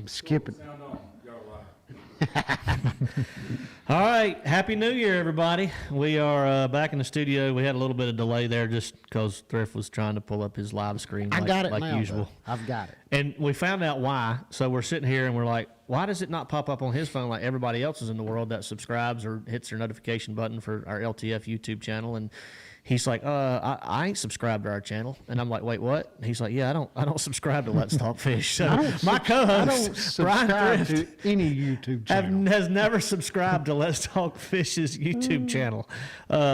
I'm skipping. Sound on. Y'all live. All right, Happy New Year, everybody. We are back in the studio. We had a little bit of delay there just because Thrift was trying to pull up his live screen I got it like now, usual. though. I've got it. And we found out why. So we're sitting here and we're like, why does it not pop up on his phone like everybody else's in the world that subscribes or hits their notification button for our LTF YouTube channel? And he's like, I ain't subscribed to our channel. And I'm like, wait, what? And he's like, yeah, I don't subscribe to Let's Talk Fish. So my co-host, Bryan Thrift, to any YouTube channel. has never subscribed to Let's Talk Fish's YouTube channel,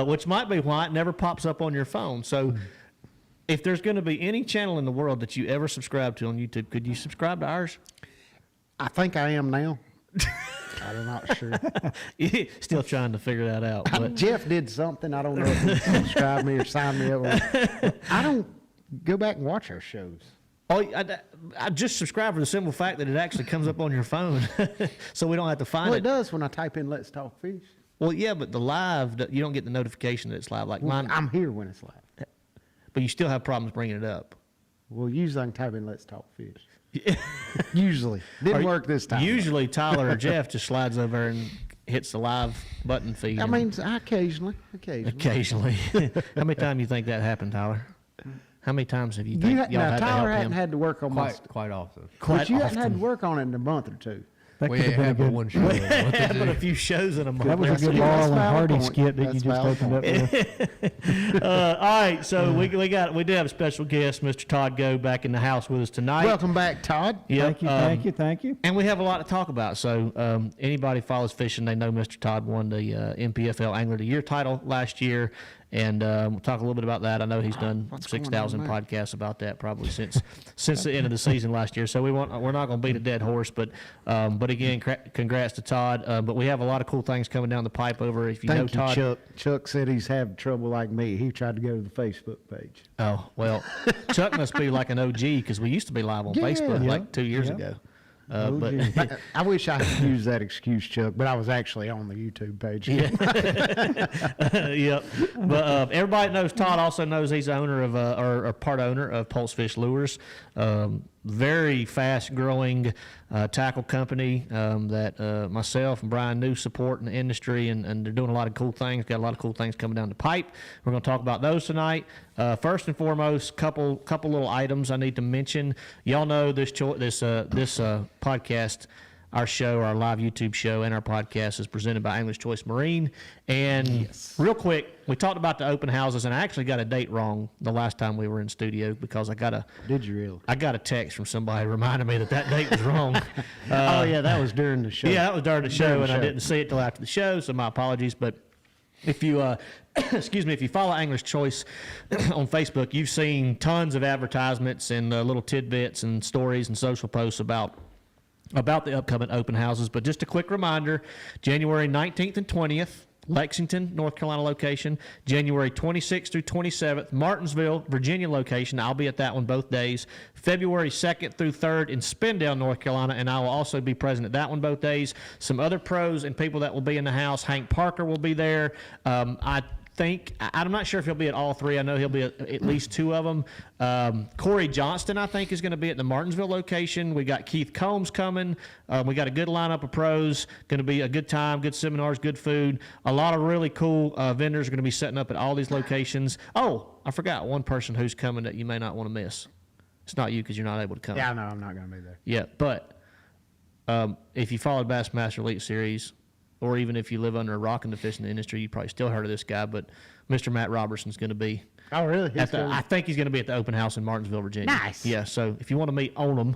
which might be why it never pops up on your phone. So if there's going to be any channel in the world that you ever subscribe to on YouTube, could you subscribe to ours? I think I am now. I'm not sure. Still trying to figure that out. But Jeff did something. I don't know if he subscribed me or signed me up. I don't go back and watch our shows. oh, I just subscribe for the simple fact that it actually comes up on your phone, so we don't have to find Well, it. it does when I type in "Let's Talk Fish." Well, yeah, but the live, you don't get the notification that it's live like mine. I'm here when it's live. But you still have problems bringing it up. Well, usually I can type in "Let's Talk Fish." Usually. Didn't work this time. Usually Tyler or Jeff just slides over and hits the live button feed. I mean, occasionally. Occasionally. How many times do you think that happened, Tyler? How many times have you think y'all Now, had to Tyler help hadn't him? had to work on my Quite often. But you hadn't had to often. work on it in a month or two. That We could ain't have had been but a one good, show. What to But do? a few shows in a month. that was a good Yeah, Laurel that's and valid Hardy point. skit that you That's just valid opened up with. All right, so we did have a special guest, Mr. Todd Go, back in the house with us tonight. Welcome back, Todd. Yep, Thank you. And we have a lot to talk about. So anybody follows fishing, they know Mr. Todd won the MPFL Angler of the Year title last year. And we'll talk a little bit about that. I know he's done What's 6,000 going on podcasts about that probably since the end of the season last year. So we're not going to beat a dead horse. But again, congrats to Todd. But we have a lot of cool things coming down the pipe over. If you know Thank you, Todd, Chuck. Chuck said he's having trouble like me. He tried to go to the Facebook page. oh well, Chuck must be like an OG because we used to be live on Yeah. Facebook Yeah. like 2 years Yeah. ago. But I wish I could use that excuse, Chuck, but I was actually on the YouTube page. Yep. But everybody knows Todd also knows he's the owner of or part owner of Pulse Fish Lures. Very fast growing tackle company that myself and Brian New support in the industry, and they're doing a lot of cool things. Got a lot of cool things coming down the pipe. We're going to talk about those tonight. First and foremost, couple little items I need to mention. Y'all know this podcast, our show, our live YouTube show, and our podcast is presented by English Choice Marine. And real quick, we talked about the open houses, and I actually got a date wrong the last time we were in studio because Did you really? I got a text from somebody reminding me that date was wrong. Oh, yeah, that was during the show. Yeah, that was during the show, During the and I show. didn't see it till after the show, so my apologies. But if you, excuse me, if you follow English Choice on Facebook, you've seen tons of advertisements and little tidbits and stories and social posts about the upcoming open houses. But just a quick reminder, January 19th and 20th, Lexington, North Carolina location. January 26th through 27th, Martinsville, Virginia location. I'll be at that one both days. February 2nd through 3rd in Spindale, North Carolina, and I will also be present at that one both days. Some other pros and people that will be in the house. Hank Parker will be there. I'm not sure if he'll be at all three. I know he'll be at least two of them. Corey Johnston, I think, is going to be at the Martinsville location. We got Keith Combs coming. We got a good lineup of pros. Going to be a good time, good seminars, good food. A lot of really cool vendors are going to be setting up at all these locations. Oh, I forgot one person who's coming that you may not want to miss. It's not you because you're not able to come. Yeah, no, I'm not going to be there. Yeah, but if you followed Bassmaster Elite Series, or even if you live under a rock in the fishing industry, you probably still heard of this guy, but Mr. Matt Robertson's going to be. Oh, really? I think he's going to be at the open house in Martinsville, Virginia. Nice. Yeah, so if you want to meet Onum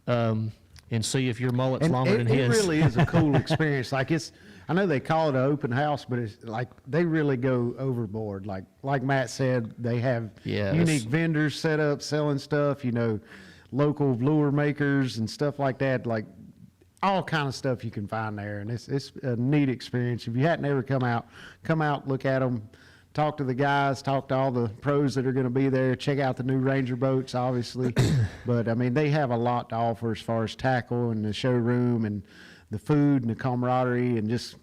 and see if your mullet's longer than his. It really is a cool experience. Like I know they call it an open house, but it's like they really go overboard. Like Matt said, they have unique vendors set up selling stuff, local lure makers and stuff like that. Like all kind of stuff you can find there, and it's a neat experience. If you hadn't ever come out, look at them, talk to the guys, talk to all the pros that are going to be there, check out the new Ranger boats, obviously. But I mean, they have a lot to offer as far as tackle and the showroom and the food and the camaraderie and just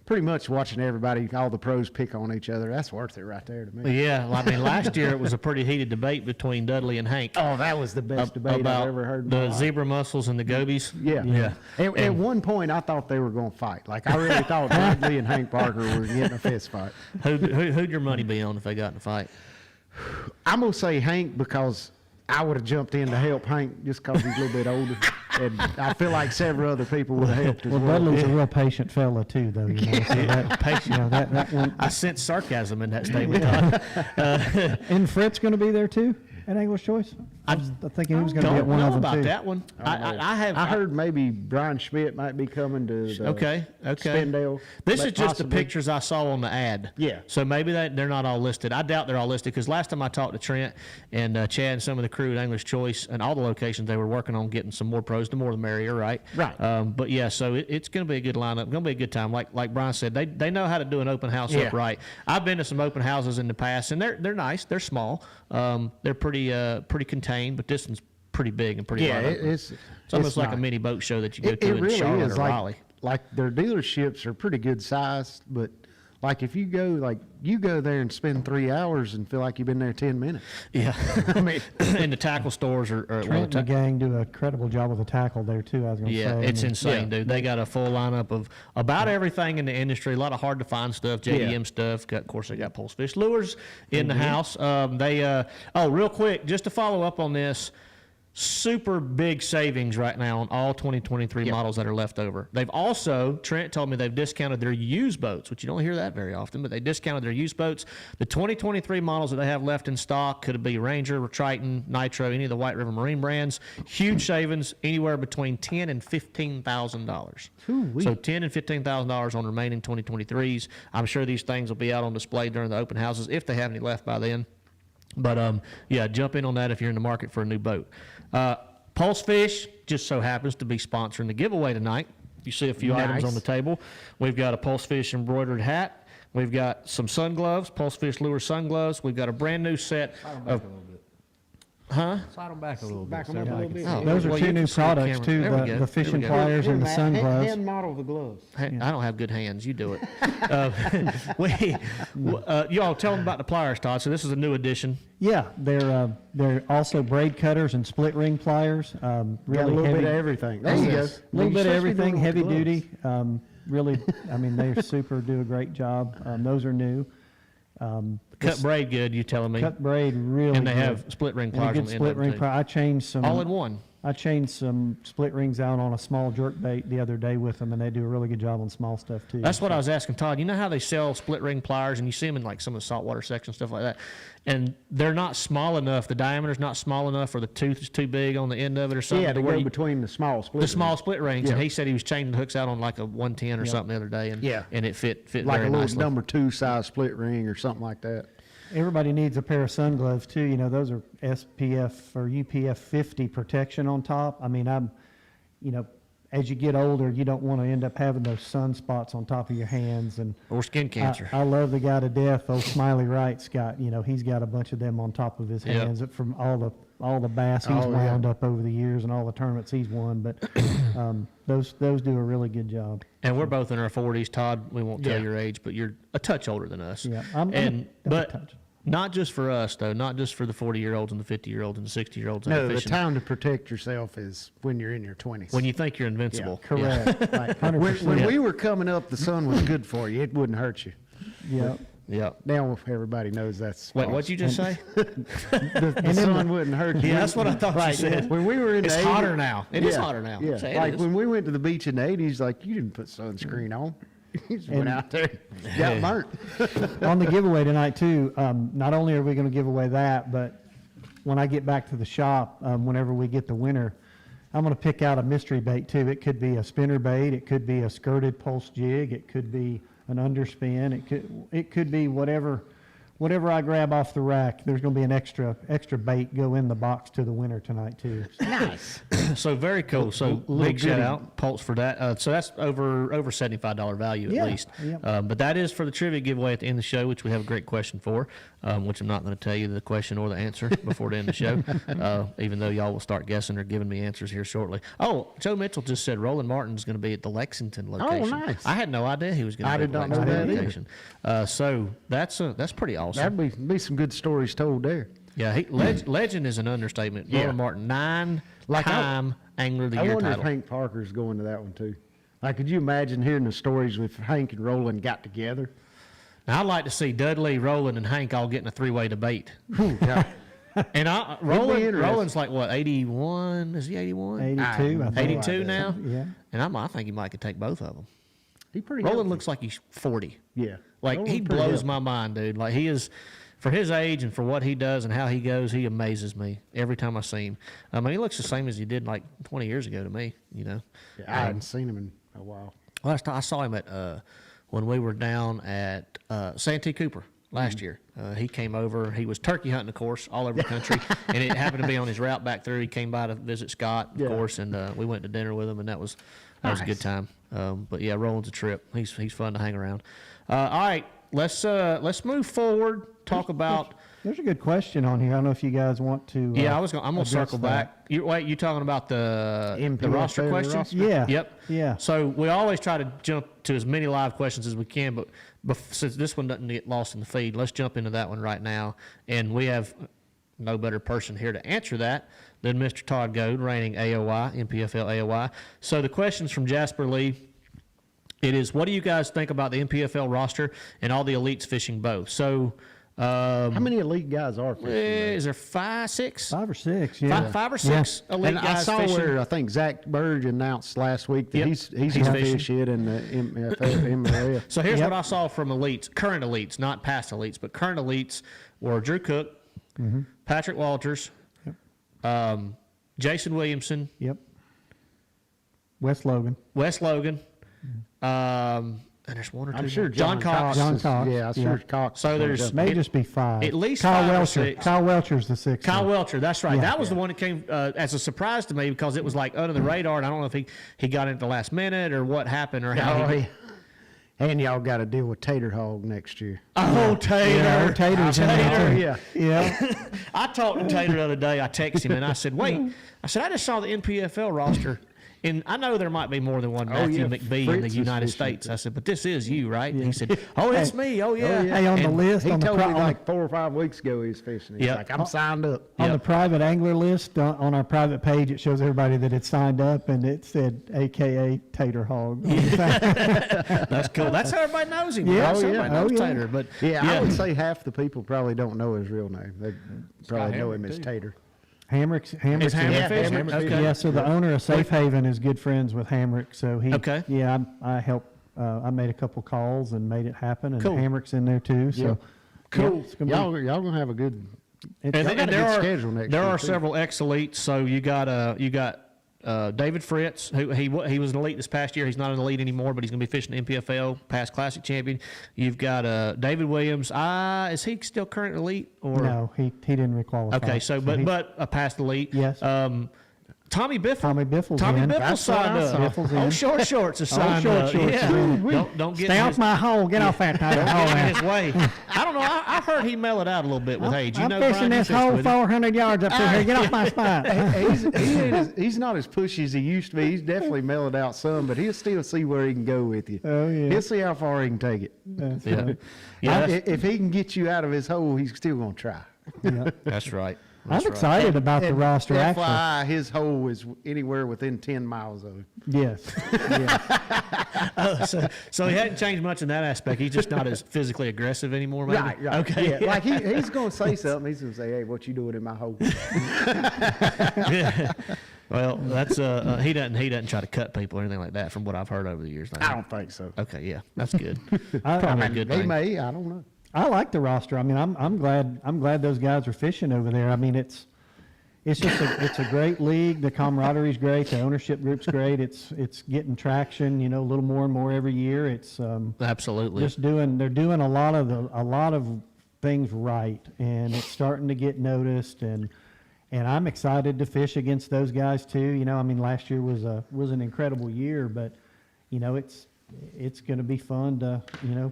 pretty much watching everybody, all the pros pick on each other. That's worth it right there to me. Yeah, well, I mean, last year it was a pretty heated debate between Dudley and Hank. Oh, that was the best debate about I've ever heard in my the life. zebra mussels and the gobies. Yeah. At one point, I thought they were going to fight. Like, I really thought Dudley and Hank Parker were getting a fist fight. Who'd your money be on if they got in a fight? I'm going to say Hank because I would have jumped in to help Hank just because he's a little bit older. And I feel like several other people would have helped as Well, well. Dudley's a real patient fella too, though. You know, so that, Patient. you know, that one. I sense sarcasm in that statement, Todd. And Fritz going to be there too at Angler's Choice. I was thinking he was going to be at Don't one know of them about too. that one. I heard maybe Brian Schmidt might be coming to the Okay. Spindale. This but is just possibly. the pictures I saw on the ad. Yeah. So maybe they're not all listed. I doubt they're all listed because last time I talked to Trent and Chad and some of the crew at Angler's Choice and all the locations, they were working on getting some more pros. The more the merrier, right? Right. But yeah, so it's going to be a good lineup. Going to be a good time. Like Brian said, they know how to do an open house Yeah. up right. I've been to some open houses in the past, and they're nice. They're small. They're pretty contained, but this one's pretty big and pretty Yeah, wide open. it's almost like a nice. mini boat show that you go It to in really Charlotte is or Raleigh. like their dealerships are pretty good sized, but like if you go there and spend 3 hours and feel like you've been there 10 minutes. Yeah. I mean, And the tackle stores are Trent and the gang do a credible job with the tackle there too. I was going to yeah, say. it's I mean, insane, dude. They got a full lineup of about everything in the industry. A lot of hard to find stuff, JDM stuff. Of course, they got Pulse Fish Lures in the house. Real quick, just to follow up on this. Super big savings right now on all 2023 models that are left over. They've also, Trent told me they've discounted their used boats, which you don't hear that very often, but they discounted their used boats. The 2023 models that they have left in stock could be Ranger, Triton, Nitro, any of the White River Marine brands. Huge savings, anywhere between $10,000 and $15,000. So $10,000 and $15,000 on remaining 2023s. I'm sure these things will be out on display during the open houses if they have any left by then. But yeah, jump in on that if you're in the market for a new boat. Pulse Fish just so happens to be sponsoring the giveaway tonight. You see a few items on the table. We've got a Pulse Fish embroidered hat. We've got some sun gloves, Pulse Fish Lure sun gloves. We've got a brand new set of. Huh? Slide them back a little bit. Back 'em up a little bit. Oh, Those are well, two you new can see the products camera. too. There we go. The fishing There we go. pliers and the sun gloves. Hand model the gloves. Hey, I don't have good hands. You do it. Y'all tell them about the pliers, Todd. So this is a new addition. Yeah, they're also braid cutters and split ring pliers. Really Got a little heavy, bit of everything. There you go. a little bit of everything, heavy gloves. duty. Really, I mean, they do a great job. Those are new. Cut braid good, you telling me. Cut braid really. And they good. have split ring And a pliers on good the end split of ring them, too. plier. I changed some. All in one. I changed some split rings out on a small jerk bait the other day with them, and they do a really good job on small stuff too. That's what I was asking Todd. You know how they sell split ring pliers, and you see them in like some of the saltwater sections, stuff like that, and they're not small enough. The diameter's not small enough, or the tooth is too big on the end of it, or something. Yeah, to to where go you- between the small split. the small split rings, Yeah. and he said he was changing the hooks out on like a 110 or something the other day, and Yeah. and it fit like very a little nicely. number 2 size split ring or something like that. Everybody needs a pair of sun gloves too. You know, those are SPF or UPF 50 protection on top. I mean, as you get older, you don't want to end up having those sunspots on top of your hands. And Or skin cancer. I love the guy to death. Old Smiley Wright's got, he's got a bunch of them on top of his Yep. hands from all the bass he's Oh, yeah. wound up over the years and all the tournaments he's won. But those do a really good job. And we're both in our 40s, Todd. We won't tell Yeah. your age, but you're a touch older than us. Yeah, I'm a but touch. not just for us though, not just for the 40-year-olds and the 50-year-olds and the 60-year-olds. No, the fishing. time to protect yourself is when you're in your 20s. When you think you're invincible. Correct. Like, 100%. when we were coming up, the sun was good for you. It wouldn't hurt you. Yeah. Yeah. Now everybody knows that's Wait, false. what'd you just say? The sun wouldn't hurt you. Yeah, that's what I thought you Like, said. When we were in It's the hotter 80s now. It is hotter now. Yeah, Say it like is. when we went to the beach in the 80s, like you didn't put sunscreen on. You just went out there, got burnt. On the giveaway tonight too, not only are we going to give away that, but when I get back to the shop, whenever we get the winner, I'm going to pick out a mystery bait too. It could be a spinner bait, it could be a skirted pulse jig, it could be an underspin, it could be whatever whatever I grab off the rack, there's going to be an extra bait go in the box to the winner tonight too. Nice. So very cool. So big shout out, Pulse, for that. So that's over $75 value at least. Yeah. But that is for the trivia giveaway at the end of the show, which we have a great question for, which I'm not going to tell you the question or the answer before the end of the show, even though y'all will start guessing or giving me answers here shortly. Oh, Joe Mitchell just said Roland Martin's going to be at the Lexington location. Oh, nice. I had no idea he was going to be at the Lexington location. So that's pretty awesome. That'd be some good stories told there. Yeah, legend is an understatement. Yeah. Roland Martin, nine-time Angler of the Year I wonder title. if Hank Parker's going to that one too. Like, could you imagine hearing the stories with Hank and Roland got together? Now, I'd like to see Dudley, Roland, and Hank all getting a three-way debate. Yeah. And interesting. Roland's like, what, 81? Is he 81? 82, I think. 82 now? Yeah. And I think he might could take both of them. He pretty Roland healthy. looks like he's 40. Yeah. Like, Roland's he pretty blows healthy. my mind, dude. Like, he is, for his age and for what he does and how he goes, he amazes me every time I see him. I mean, he looks the same as he did like 20 years ago to me, you know. Yeah, I hadn't seen him in a while. Last time I saw him at when we were down at Santee Cooper last year. He came over. He was turkey hunting, of course, all over the country, and it happened to be on his route back through. He came by to visit Scott, of course, and we went to dinner with him, and that was a good time. But yeah, Roland's a trip. He's fun to hang around. All right, let's move forward. Talk about. There's a good question on here. I don't know if you guys want to. Yeah, I'm gonna circle that. back. You talking about the MPFL roster questions? roster? Yeah. Yep. Yeah. So we always try to jump to as many live questions as we can, but since this one doesn't get lost in the feed, let's jump into that one right now. And we have no better person here to answer that than Mr. Todd Goad, reigning AOY, MPFL AOY. So the question's from Jasper Lee. It is, what do you guys think about the MPFL roster and all the elites fishing both? So How many elite guys are fishing? is there 5, 6? 5 or 6, yeah. Five or six elite And I guys saw fishing. where I think Zach Burge announced last week that Yep. he's He's going to fishing. fish it in the MLF. So here's Yep. what I saw from elites, current elites, not past elites, but current elites were Drew Cook, Patrick Walters, Jason Williamson, Yep. Wes Logan. Wes Logan, and there's one or two. I'm sure more. John Cox. John is- Cox, Yeah, I'm yeah. sure Cox. So is there's- gonna May It- just be 5. at least Kyle 5 or Welcher. 6. Kyle Welcher's the 6th. Kyle Welcher, that's right. Yeah. That was the one that came as a surprise to me because it was like under the radar, and I don't know if he got it at the last minute or what happened or how Oh, he. yeah. And y'all got to deal with Tater Hog next year. Oh, Tater. Yeah, Tater's in there, too. Yeah. Yeah. I talked to Tater the other day. I texted him and I said, wait. I said, I just saw the NPFL roster. And I know there might be more than one Matthew yeah, McBee in Fritz the is United fishing States. I said, but this is you, right? And he said, oh, it's me. Oh, yeah. Hey, on the And- list, He on the, told pri- me on, like 4 or 5 weeks ago he was fishing. He's Yep. like, I'm signed up. on the Yep. private angler list, on our private page, it shows everybody that had signed up, and it said AKA Tater Hog. That's cool. That's how everybody knows him. Yeah, right? oh, Everybody yeah. knows Oh, yeah. Tater. But Yeah, I would say half the people probably don't know his real name. They probably know him as too. Tater. Hamrick's Is in Hamrick there. fishing? Hamrick's Okay. Yeah, so the owner of Safe Haven is good friends with Hamrick, so he. Okay. Yeah, I helped. I made a couple calls and made it happen, and Cool. Hamrick's in there too. So Yeah. yeah, it's gonna be- Y'all gonna have a good. And, Y'all got a there good are schedule next there year, are too. several ex-elites. So you got David Fritz, who he was an elite this past year. He's not an elite anymore, but he's going to be fishing the MPFL, past classic champion. You've got David Williams. Is he still current elite or No, he didn't requalify. Okay, so he- but a past elite. Yes. Tommy Biffle. Tommy Biffle's Tommy in. Biffle That's what signed I up. saw. Biffle's in. Oh, short shorts is signed short up. shorts Yeah. is in. Don't get Stay in off his, my hole. Get off that Tater don't hole. get in man. his way. I don't know. I heard he mellowed out a little bit with age. You I'm know, fishing Brian, you this fished hole with him. 400 yards up through here. Get off my spot. He's not as pushy as he used to be. He's definitely mellowed out some, but he'll still see where he can go with you. Oh, yeah. He'll see how far he can take it. That's Yeah, right. yeah, that's, If he can get you out of his hole, he's still gonna try. Yeah. that's right. I'm That's right. excited about the And roster, actually. FYI, his hole is anywhere within 10 miles of him. Yes. Yeah. So he hadn't changed much in that aspect. He's just not as physically aggressive anymore, maybe? Right. Okay. Yeah, like he's gonna say something. He's gonna say, "Hey, what you doing in my hole?" Yeah. Well, that's he doesn't try to cut people or anything like that from what I've heard over the years. I don't think so. Okay, yeah, that's good. I Probably a mean, good They thing. may. I don't know. I like the roster. I mean, I'm glad those guys are fishing over there. I mean, it's just it's a great league. The camaraderie's great. The ownership group's great. It's getting traction. You know, a little more and more every year. It's Absolutely. they're doing a lot of things right, and it's starting to get noticed, and I'm excited to fish against those guys too. You know, I mean, last year was an incredible year, but you know, it's going to be fun to, you know,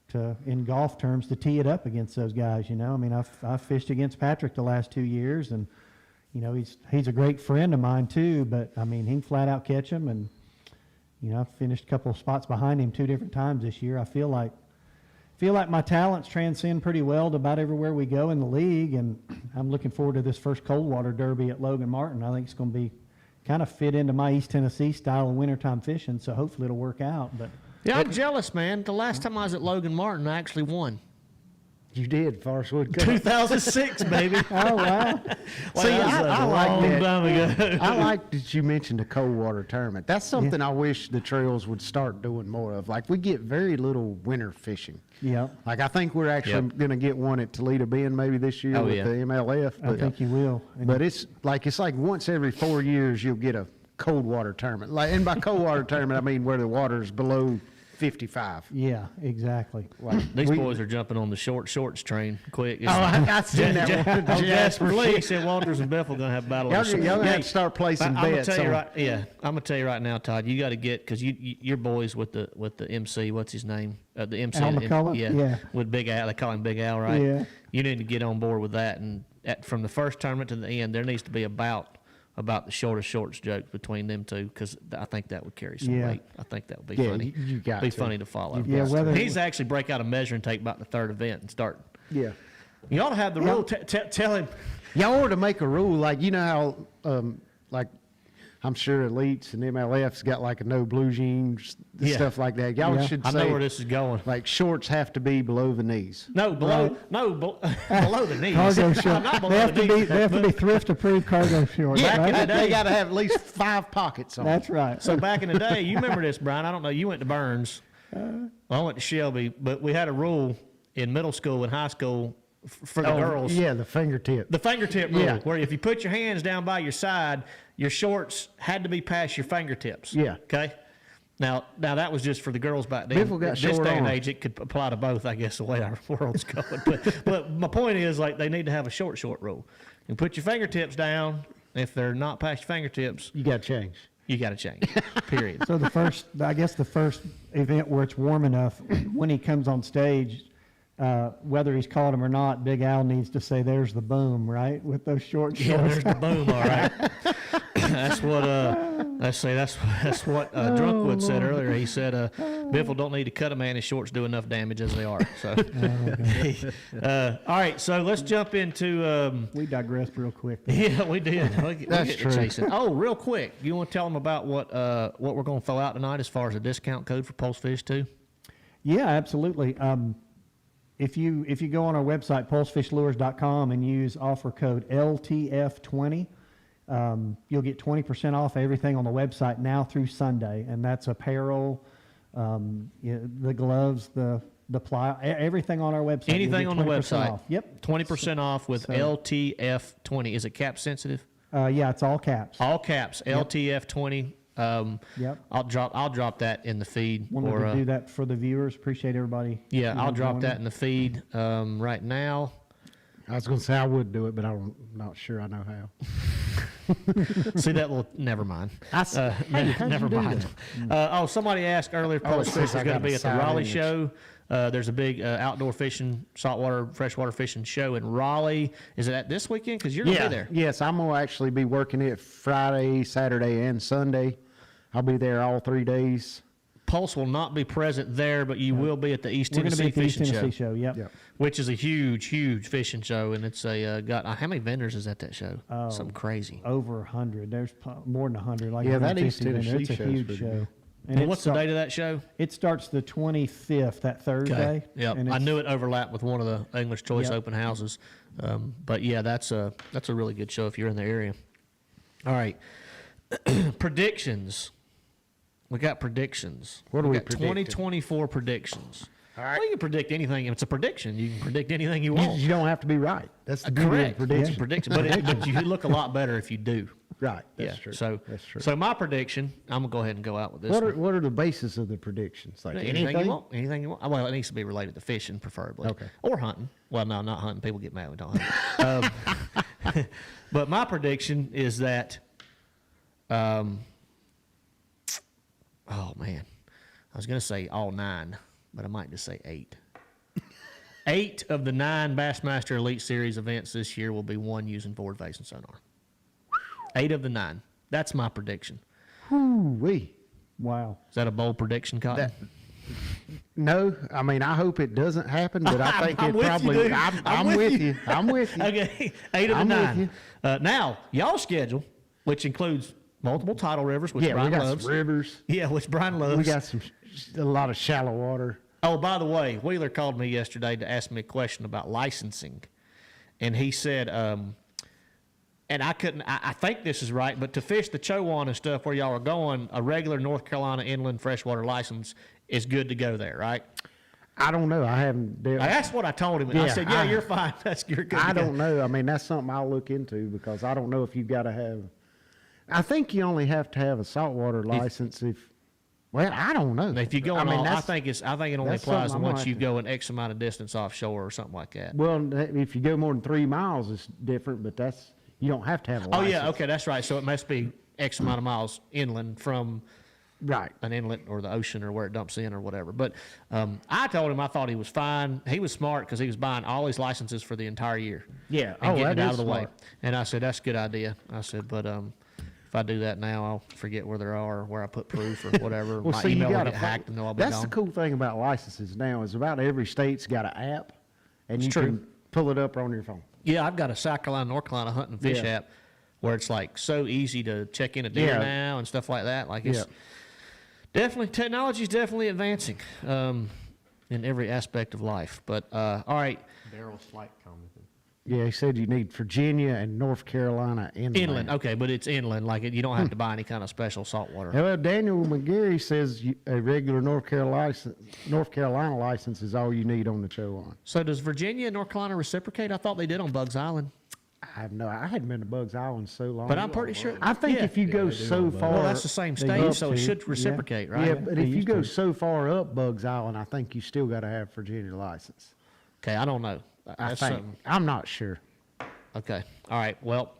to, in golf terms, to tee it up against those guys. You know, I mean, I've fished against Patrick the last 2 years, and you know, he's a great friend of mine too. But I mean, he can flat out catch him, and you know, I've finished a couple of spots behind him 2 different times this year. I feel like my talents transcend pretty well to about everywhere we go in the league, and I'm looking forward to this first cold water derby at Logan Martin. I think it's going to be kind of fit into my East Tennessee style of wintertime fishing, so hopefully it'll work out. But yeah, I'm jealous, man. The last time I was at Logan Martin, I actually won. You did, Forest Wood Cup. 2006, baby. oh wow! See, I like that. Time ago. I like that you mentioned the cold water tournament. That's something I wish the trails would start doing more of. Like, we get very little winter fishing. Yeah. Like, I think we're actually going to get one at Toledo Bend maybe this year with the MLF. I think you will. But it's like once every 4 years you'll get a cold water tournament. Like, and by cold water tournament, I mean where the water is below 55. Yeah, exactly. Like, These boys are jumping on the shorts train quick. I seen that one. Jasper Lee said Walters and Bethel going to have a battle. Y'all going to have to start placing bets. I'm going to tell you right now, Todd, you got to get, because your boys with the MC, what's his name? The MC. Al McCullough? Yeah. With Big Al. They call him Big Al, right? Yeah. You need to get on board with that. And from the first tournament to the end, there needs to be about the shortest shorts joke between them two, because I think that would carry some weight. I think that would be funny. You got be to. funny to follow. He's actually break out a measuring tape about the third event and start. Yeah. You ought to have the rule. Tell him. Y'all ought to make a rule, like, you know how, like, I'm sure Elites and MLF's got like a no blue jeans, stuff like that. Y'all should say, I know where this is going. Like, shorts have to be below the knees. Below the knees. Cargo shorts. Not below They have the to be knees. they have to be thrift approved cargo shorts. Yeah, right? They got to have at least 5 pockets on. That's right. So back in the day, you remember this, Brian? I don't know. You went to Burns. Well, I went to Shelby, but we had a rule in middle school and high school for the girls. Yeah, the fingertip. The fingertip rule, Yeah. where if you put your hands down by your side, your shorts had to be past your fingertips. Yeah. Okay. Now that was just for the girls back then. People got this short day and arms. age, it could apply to both, I guess, the way our world's going. But my point is, like, they need to have a short rule. You put your fingertips down. If they're not past your fingertips, You got to change. you got to change. Period. So the first event where it's warm enough, when he comes on stage, whether he's caught him or not, Big Al needs to say, "There's the boom," right, with those short shorts. Yeah, there's the boom. All right. That's what that's what Drunkwood said earlier. He said Biffle don't need to cut a man. His shorts do enough damage as they are. So, all right. So let's jump into. We digressed real quick. Yeah, we did. That's true. Chasing. Oh, real quick. You want to tell them about what we're going to throw out tonight as far as a discount code for Pulse Fish too? Yeah, absolutely. If you go on our website, pulsefishlures.com, and use offer code LTF20, you'll get 20% off everything on the website now through Sunday, and that's apparel, the gloves, the ply, everything on our website. Anything on the website. Off. Yep. 20% off with LTF20. Is it cap sensitive? Yeah, it's all caps. All caps. Yep. LTF20. Yep. I'll drop that in the feed. Wanted to do that for the viewers. Appreciate everybody. Yeah, I'll drop that in the feed right now. I was going to say I would do it, but I'm not sure I know how. See that little? Never mind. How'd Never you do mind. somebody asked earlier if Oh, Pulse it Fish says was I going to got be a at the side Raleigh image. show. There's a big outdoor fishing, saltwater, freshwater fishing show in Raleigh. Is it at this weekend? Because you're going to be there. Yes, I'm going to actually be working it Friday, Saturday, and Sunday. I'll be there all 3 days. Pulse will not be present there, but you will be at the East We're going to Tennessee be at the East Fishing Tennessee Show, show. Yep. Yep. which is a huge fishing show, and it's got how many vendors is at that show? Something crazy. Over 100. There's more than 100. Like Yeah, that 150 East Tennessee vendors. It's a show's huge pretty show. big. And what's the date of that show? It starts the 25th, that Thursday. Yeah, and I it's- knew it overlapped with one of the English Choice Yep. open houses. But yeah, that's a really good show if you're in the area. All right, predictions. We got predictions. What are we got predicting? 2024 predictions. All right. Well, you can predict anything. If it's a prediction, you can predict anything you want. You don't have to be right. That's the beauty of Correct. prediction. It's a prediction, but you look a lot better if you do. Right. That's true. So that's true. So my prediction, I'm gonna go ahead and go out with this. What are the basis of the predictions? Like Anything you want. Anything you want. Well, it needs to be related to fishing, preferably. Okay. Or hunting. Well, no, not hunting. People get mad when we don't hunt. But my prediction is that, oh man, I was going to say all 9, but I might just say 8. 8 of the 9 Bassmaster Elite Series events this year will be won using forward-facing sonar. 8 of the 9. That's my prediction. Whoo-wee. Wow. Is that a bold prediction, Cotton? No, I mean, I hope it doesn't happen, but I think I'm it with you, probably. dude. I'm with you. I'm with you. Okay, 8 of the I'm with 9. you. Now, y'all schedule, which includes multiple tidal rivers, which Yeah, Brian we got loves. some rivers. Yeah, which Brian loves. We got a lot of shallow water. Oh, by the way, Wheeler called me yesterday to ask me a question about licensing, and he said, and I couldn't. I think this is right, but to fish the Chowan and stuff where y'all are going, a regular North Carolina inland freshwater license is good to go there, right? I don't know. I haven't. That's what I told him. And I Yeah, said, "Yeah, you're fine. You're good." I to go." don't know. I mean, that's something I'll look into because I don't know if you've got to have. I think you only have to have a saltwater license if. Well, I don't know. If you go, I think it only that's applies something I'm once gonna you have go an X amount of distance offshore or something like that. Well, if you go more than 3 miles, it's different. But you don't have to have a license. Oh yeah, okay, that's right. So it must be X amount of miles inland from Right. an inlet or the ocean or where it dumps in or whatever. But I told him I thought he was fine. He was smart because he was buying all his licenses for the entire year. Yeah. And Oh, getting that it out is of the way. smart. And I said, that's a good idea. I said, but if I do that now, I'll forget where they are or where I put proof or whatever. Well, My see, you email will got get hacked and they'll all be That's gone. the cool thing about licenses now is about every state's got an app, and you true. can pull it up on your phone. Yeah, I've got a South Carolina, North Carolina hunt and fish Yeah. app where it's like so easy to check in a deer Yeah. now and stuff like that. Like it's Yeah. definitely, technology's definitely advancing in every aspect of life. But all right, Daryl Slight commented. Yeah, he said you need Virginia and North Carolina inland. Okay, but it's inland. Like you don't have to buy any kind of special salt water. Well, Daniel McGarry says a regular North Carolina license is all you need on the Chowan. So does Virginia and North Carolina reciprocate? I thought they did on Bugs Island. I hadn't been to Bugs Island so long. But I'm pretty sure. I think yeah. if you go so far, Well, that's the same state, up so it to- should reciprocate, right? Yeah, but They if you used go to. so far up Bugs Island, I think you still got to have Virginia license. Okay, I don't know. I That's think. something. I'm not sure. Okay. All right. Well,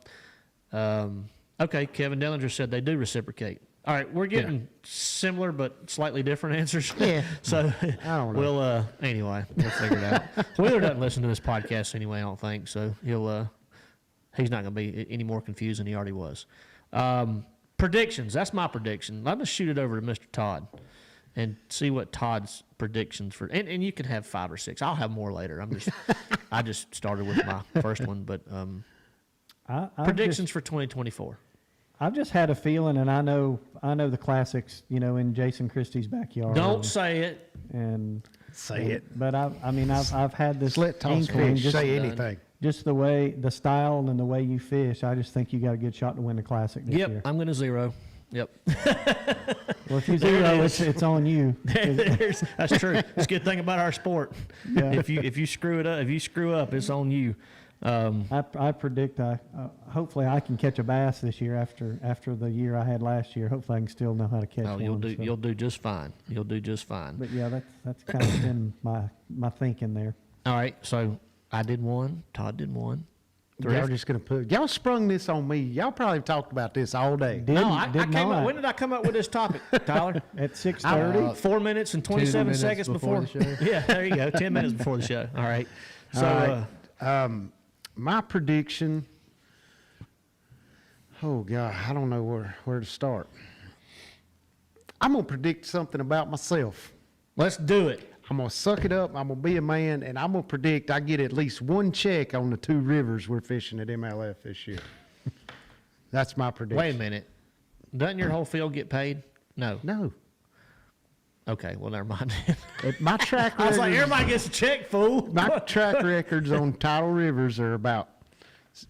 okay. Kevin Dillinger said they do reciprocate. All right. We're getting similar but slightly different answers. Yeah. So I don't know. we'll anyway, we'll figure it out. Wheeler doesn't listen to this podcast anyway, I don't think. So he's not going to be any more confused than he already was. Predictions. That's my prediction. Let me shoot it over to Mr. Todd and see what Todd's predictions for, and you can have 5 or 6. I'll have more later. I just started with my first one, but predictions for 2024. I've just had a feeling, and I know the classics, in Jason Christie's backyard. Don't say it. And Say it. But I've had this Let Tom inkling, fish. Say anything. just the style and the way you fish. I just think you got a good shot to win the classic this Yep, year. I'm going to 0. Yep. Well, if you There it zero, is. it's on you. That's true. It's a good thing about our sport. Yeah. If you screw up, it's on you. I predict hopefully I can catch a bass this year after the year I had last year. Hopefully I can still know how to catch one. You'll so. do just fine. You'll do just fine. But yeah, that's kind of been my thinking there. All right, so I did 1. Todd did 1. Y'all just gonna y'all sprung this on me. Y'all probably talked about this all day. No, I Did came not. up. When did I come up with this topic, Tyler? At 6:30. 4 minutes and 27 minutes seconds before before. the show. Yeah, there you go. 10 minutes before the show. All right. So, All right. My prediction. Oh God, I don't know where to start. I'm gonna predict something about myself. let's do it. I'm gonna suck it up. I'm gonna be a man, and I'm gonna predict I get at least 1 check on the 2 rivers we're fishing at MLF this year. That's my prediction. Wait a minute. Doesn't your whole field get paid? No. No, of well, never mind. my track I was like, record. everybody gets a check, fool. My track records on tidal rivers are about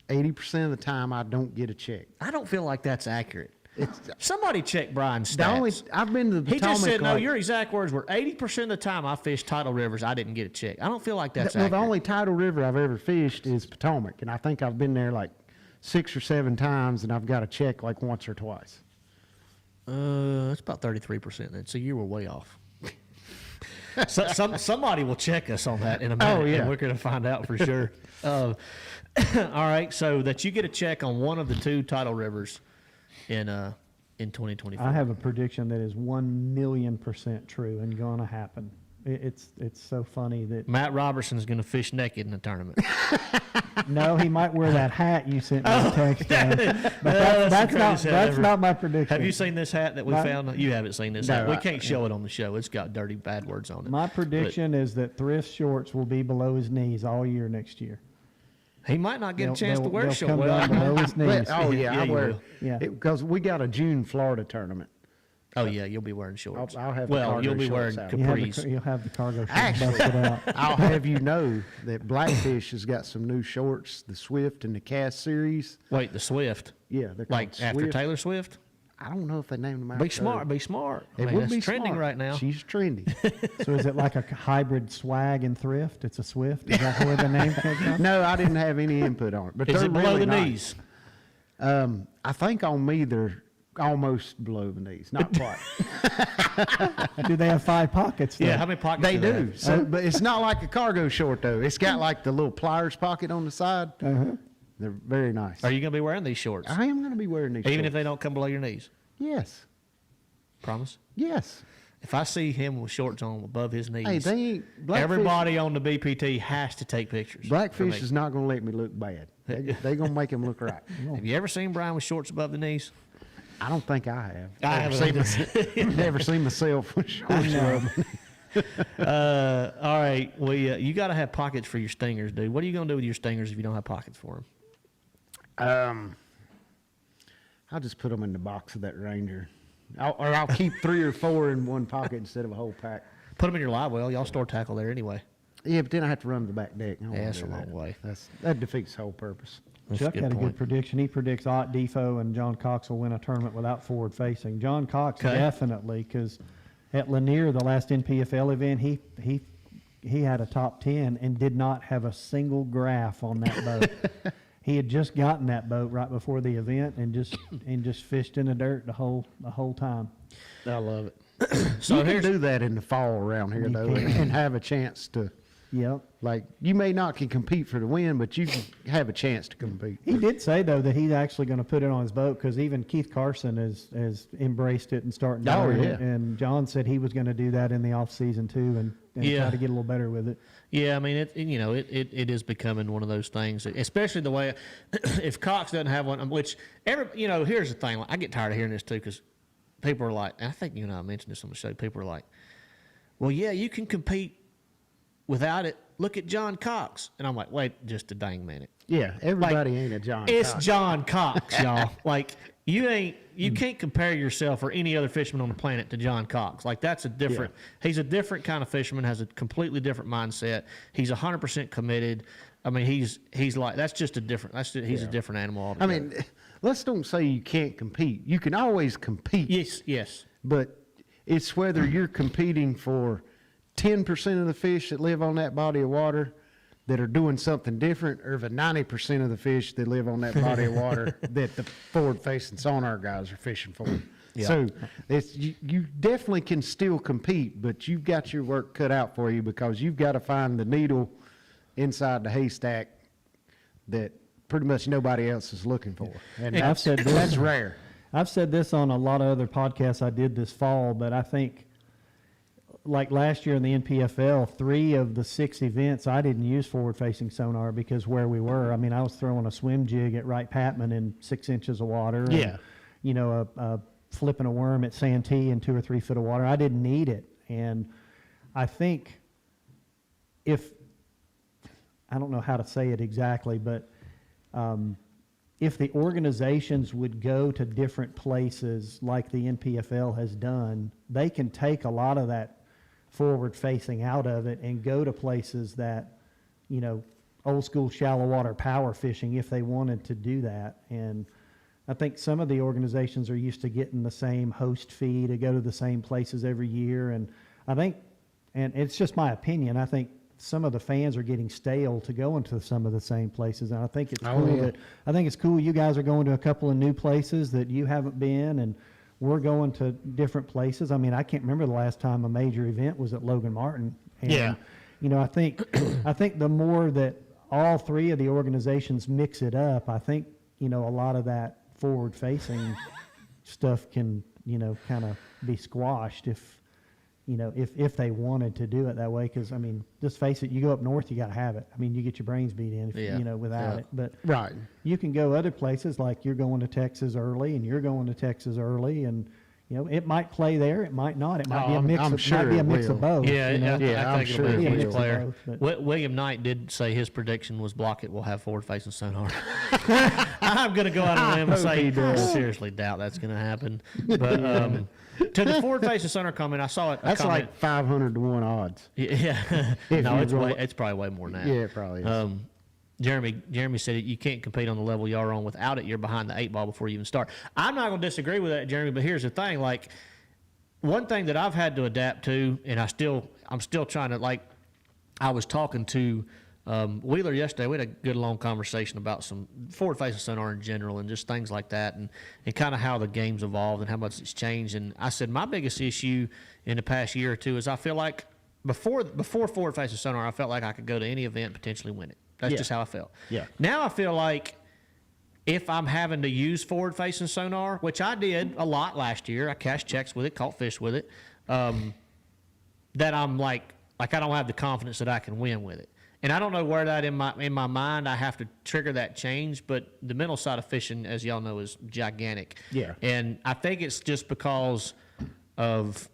80% of the time I don't get a check. I don't feel like that's accurate. It's Somebody check Brian's the stats. only I've been to the He just Potomac. said, no, like- your exact words were 80% of the time I fished tidal rivers, I didn't get a check. I don't feel like that's well, accurate. the only tidal river I've ever fished is Potomac, and I think I've been there like 6 or 7 times, and I've got to check like once or twice. It's about 33% then. So you were way off. Somebody will check us on that in a minute. Oh, yeah. And we're going to find out for sure. All right. So that you get a check on one of the 2 tidal rivers in 2024. I have a prediction that is 1,000,000% true and going to happen. It's so funny that Matt Robertson's going to fish naked in the tournament. no, he might wear that hat you sent me a text on. But that's not my prediction. Have you seen this hat that we found? You haven't seen this No, hat. We can't show it on the show. It's got dirty bad words on it. My prediction is that Thrift shorts will be below his knees all year next year. He might not get a chance to wear they'll shorts. come down below his knees. Oh yeah, Yeah, I you wear. will. Yeah. Because we got a June Florida tournament. Oh yeah, you'll be wearing shorts. I'll have the well, cargo you'll be shorts wearing out. capris. You'll have the cargo shorts Actually, busted out. I'll have you know that Blackfish has got some new shorts, the Swift and the Cast series. Wait, the Swift. Yeah, they're Like called after Swift. Taylor Swift? I don't know if they named them after Be smart. her. Be smart. I It mean, would that's be trending smart. right now. She's trendy. So is it like a hybrid swag and thrift? It's a Swift? Is that where the name came from? No, I didn't have any input on it. But Is they're it below really the nice. knees? I think on me they're almost below the knees, not quite. Do they have 5 pockets? Yeah. though? How many pockets? They they do. have? So, but it's not like a cargo short though. It's got like the little pliers pocket on the side. Uh-huh. They're very nice. Are you going to be wearing these shorts? I am going to be wearing these. Even if shorts. they don't come below your knees? Yes. Promise? Yes. If I see him with shorts on above his knees, Hey, they ain't. Blackfish, everybody on the BPT has to take pictures. for Blackfish me. is not going to let me look bad. They going to make him look right. Have you ever seen Brian with shorts above the knees? I don't think I have. I haven't Never seen myself with shorts. All right. Well, you got to have pockets for your stingers, dude. What are you going to do with your stingers if you don't have pockets for them? I'll just put them in the box of that Ranger. I'll keep 3 or 4 in one pocket instead of a whole pack. Put them in your live well. Y'all store tackle there anyway. Yeah, but then I have to run to the back deck. I don't wanna that's do a long that. way. That defeats the whole purpose. That's Chuck had a point. good prediction. He predicts Ott Defo and John Cox will win a tournament without forward facing. John Cox Okay. definitely, because at Lanier, the last NPFL event, he had a top 10 and did not have a single graph on that boat. He had just gotten that boat right before the event and just fished in the dirt the whole time. I love it. So you can do that in the fall around here, You though, can. and have a chance to, Yep. like, you may not can compete for the win, but you can have a chance to compete. He did say though that he's actually going to put it on his boat because even Keith Carson has embraced it and starting. Oh, to yeah. And John said he was going to do that in the off season too and Yeah. try to get a little better with it. Yeah, I mean, it is becoming one of those things, especially the way, if Cox doesn't have one, which, here's the thing. Like, I get tired of hearing this too because people are like, and I think you and I mentioned this on the show, people are like, well, yeah, you can compete without it. Look at John Cox. And I'm like, wait just a dang minute. Yeah, everybody ain't a John It's Cox. John Cox, y'all. Like, you can't compare yourself or any other fisherman on the planet to John Cox. Like, that's a different, he's a different kind of fisherman, has a completely different mindset. He's 100% committed. I mean, he's like, that's just a different, he's a different animal I altogether. mean, let's don't say you can't compete. You can always compete. yes. But it's whether you're competing for 10% of the fish that live on that body of water that are doing something different, or the 90% of the fish that live on that body of water that the forward-facing sonar guys are fishing for. Yeah. So you definitely can still compete, but you've got your work cut out for you because you've got to find the needle inside the haystack that pretty much nobody else is looking for. And I've said this. that's rare. I've said this on a lot of other podcasts I did this fall, but I think like last year in the NPFL, 3 of the 6 events, I didn't use forward-facing sonar because where we were, I mean, I was throwing a swim jig at Wright Patman in 6 inches of water. And, Yeah. flipping a worm at Santee in 2 or 3 foot of water. I didn't need it. And I think I don't know how to say it exactly, but if the organizations would go to different places like the NPFL has done, they can take a lot of that forward facing out of it and go to places that, old school shallow water power fishing if they wanted to do that. And I think some of the organizations are used to getting the same host fee to go to the same places every year. And I think, and it's just my opinion, I think some of the fans are getting stale to go into some of the same places, and I think it's Oh, cool yeah. that I think it's cool you guys are going to a couple of new places that you haven't been, and we're going to different places. I mean, I can't remember the last time a major event was at Logan Martin. And, Yeah. you know, I think the more that all three of the organizations mix it up, I think, you know, a lot of that forward-facing stuff can, you know, kind of be squashed if they wanted to do it that way. Because, I mean, just face it, you go up north, you got to have it. I mean, you get your brains beat in, if, Yeah. you know, without Yeah. it. But Right. you can go other places, like you're going to Texas early, and you're going to Texas early, and you know it might play there, it might not. It might Oh, be a I'm- mix. I'm It sure might be a it mix will. of both. Yeah, you know? Yeah, I I'm think sure it'll be it a huge will. player. Both, but- William Knight did say his prediction was Blockett will have forward-facing sonar. I'm going to go out on a limb and I hope say he does. I seriously doubt that's going to happen. But to the forward-facing sonar comment, I saw it. That's like 500 to 1 odds. Yeah. If No, you it's roll way. it. It's probably way more than that. Yeah, it probably is. Jeremy said you can't compete on the level y'all are on without it. You're behind the 8 ball before you even start. I'm not going to disagree with that, Jeremy. But here's the thing: like, one thing that I've had to adapt to, and I'm still trying to, like, I was talking to Wheeler yesterday. We had a good long conversation about some forward-facing sonar in general and just things like that, and kind of how the game's evolved and how much it's changed. And I said my biggest issue in the past year or two is I feel like before forward-facing sonar, I felt like I could go to any event and potentially win it. That's Yeah. just how I felt. Yeah. Now I feel like if I'm having to use forward-facing sonar, which I did a lot last year, I cashed checks with it, caught fish with it, that I'm like I don't have the confidence that I can win with it. And I don't know where that in my mind I have to trigger that change, but the mental side of fishing, as y'all know, is gigantic. Yeah. And I think it's just because of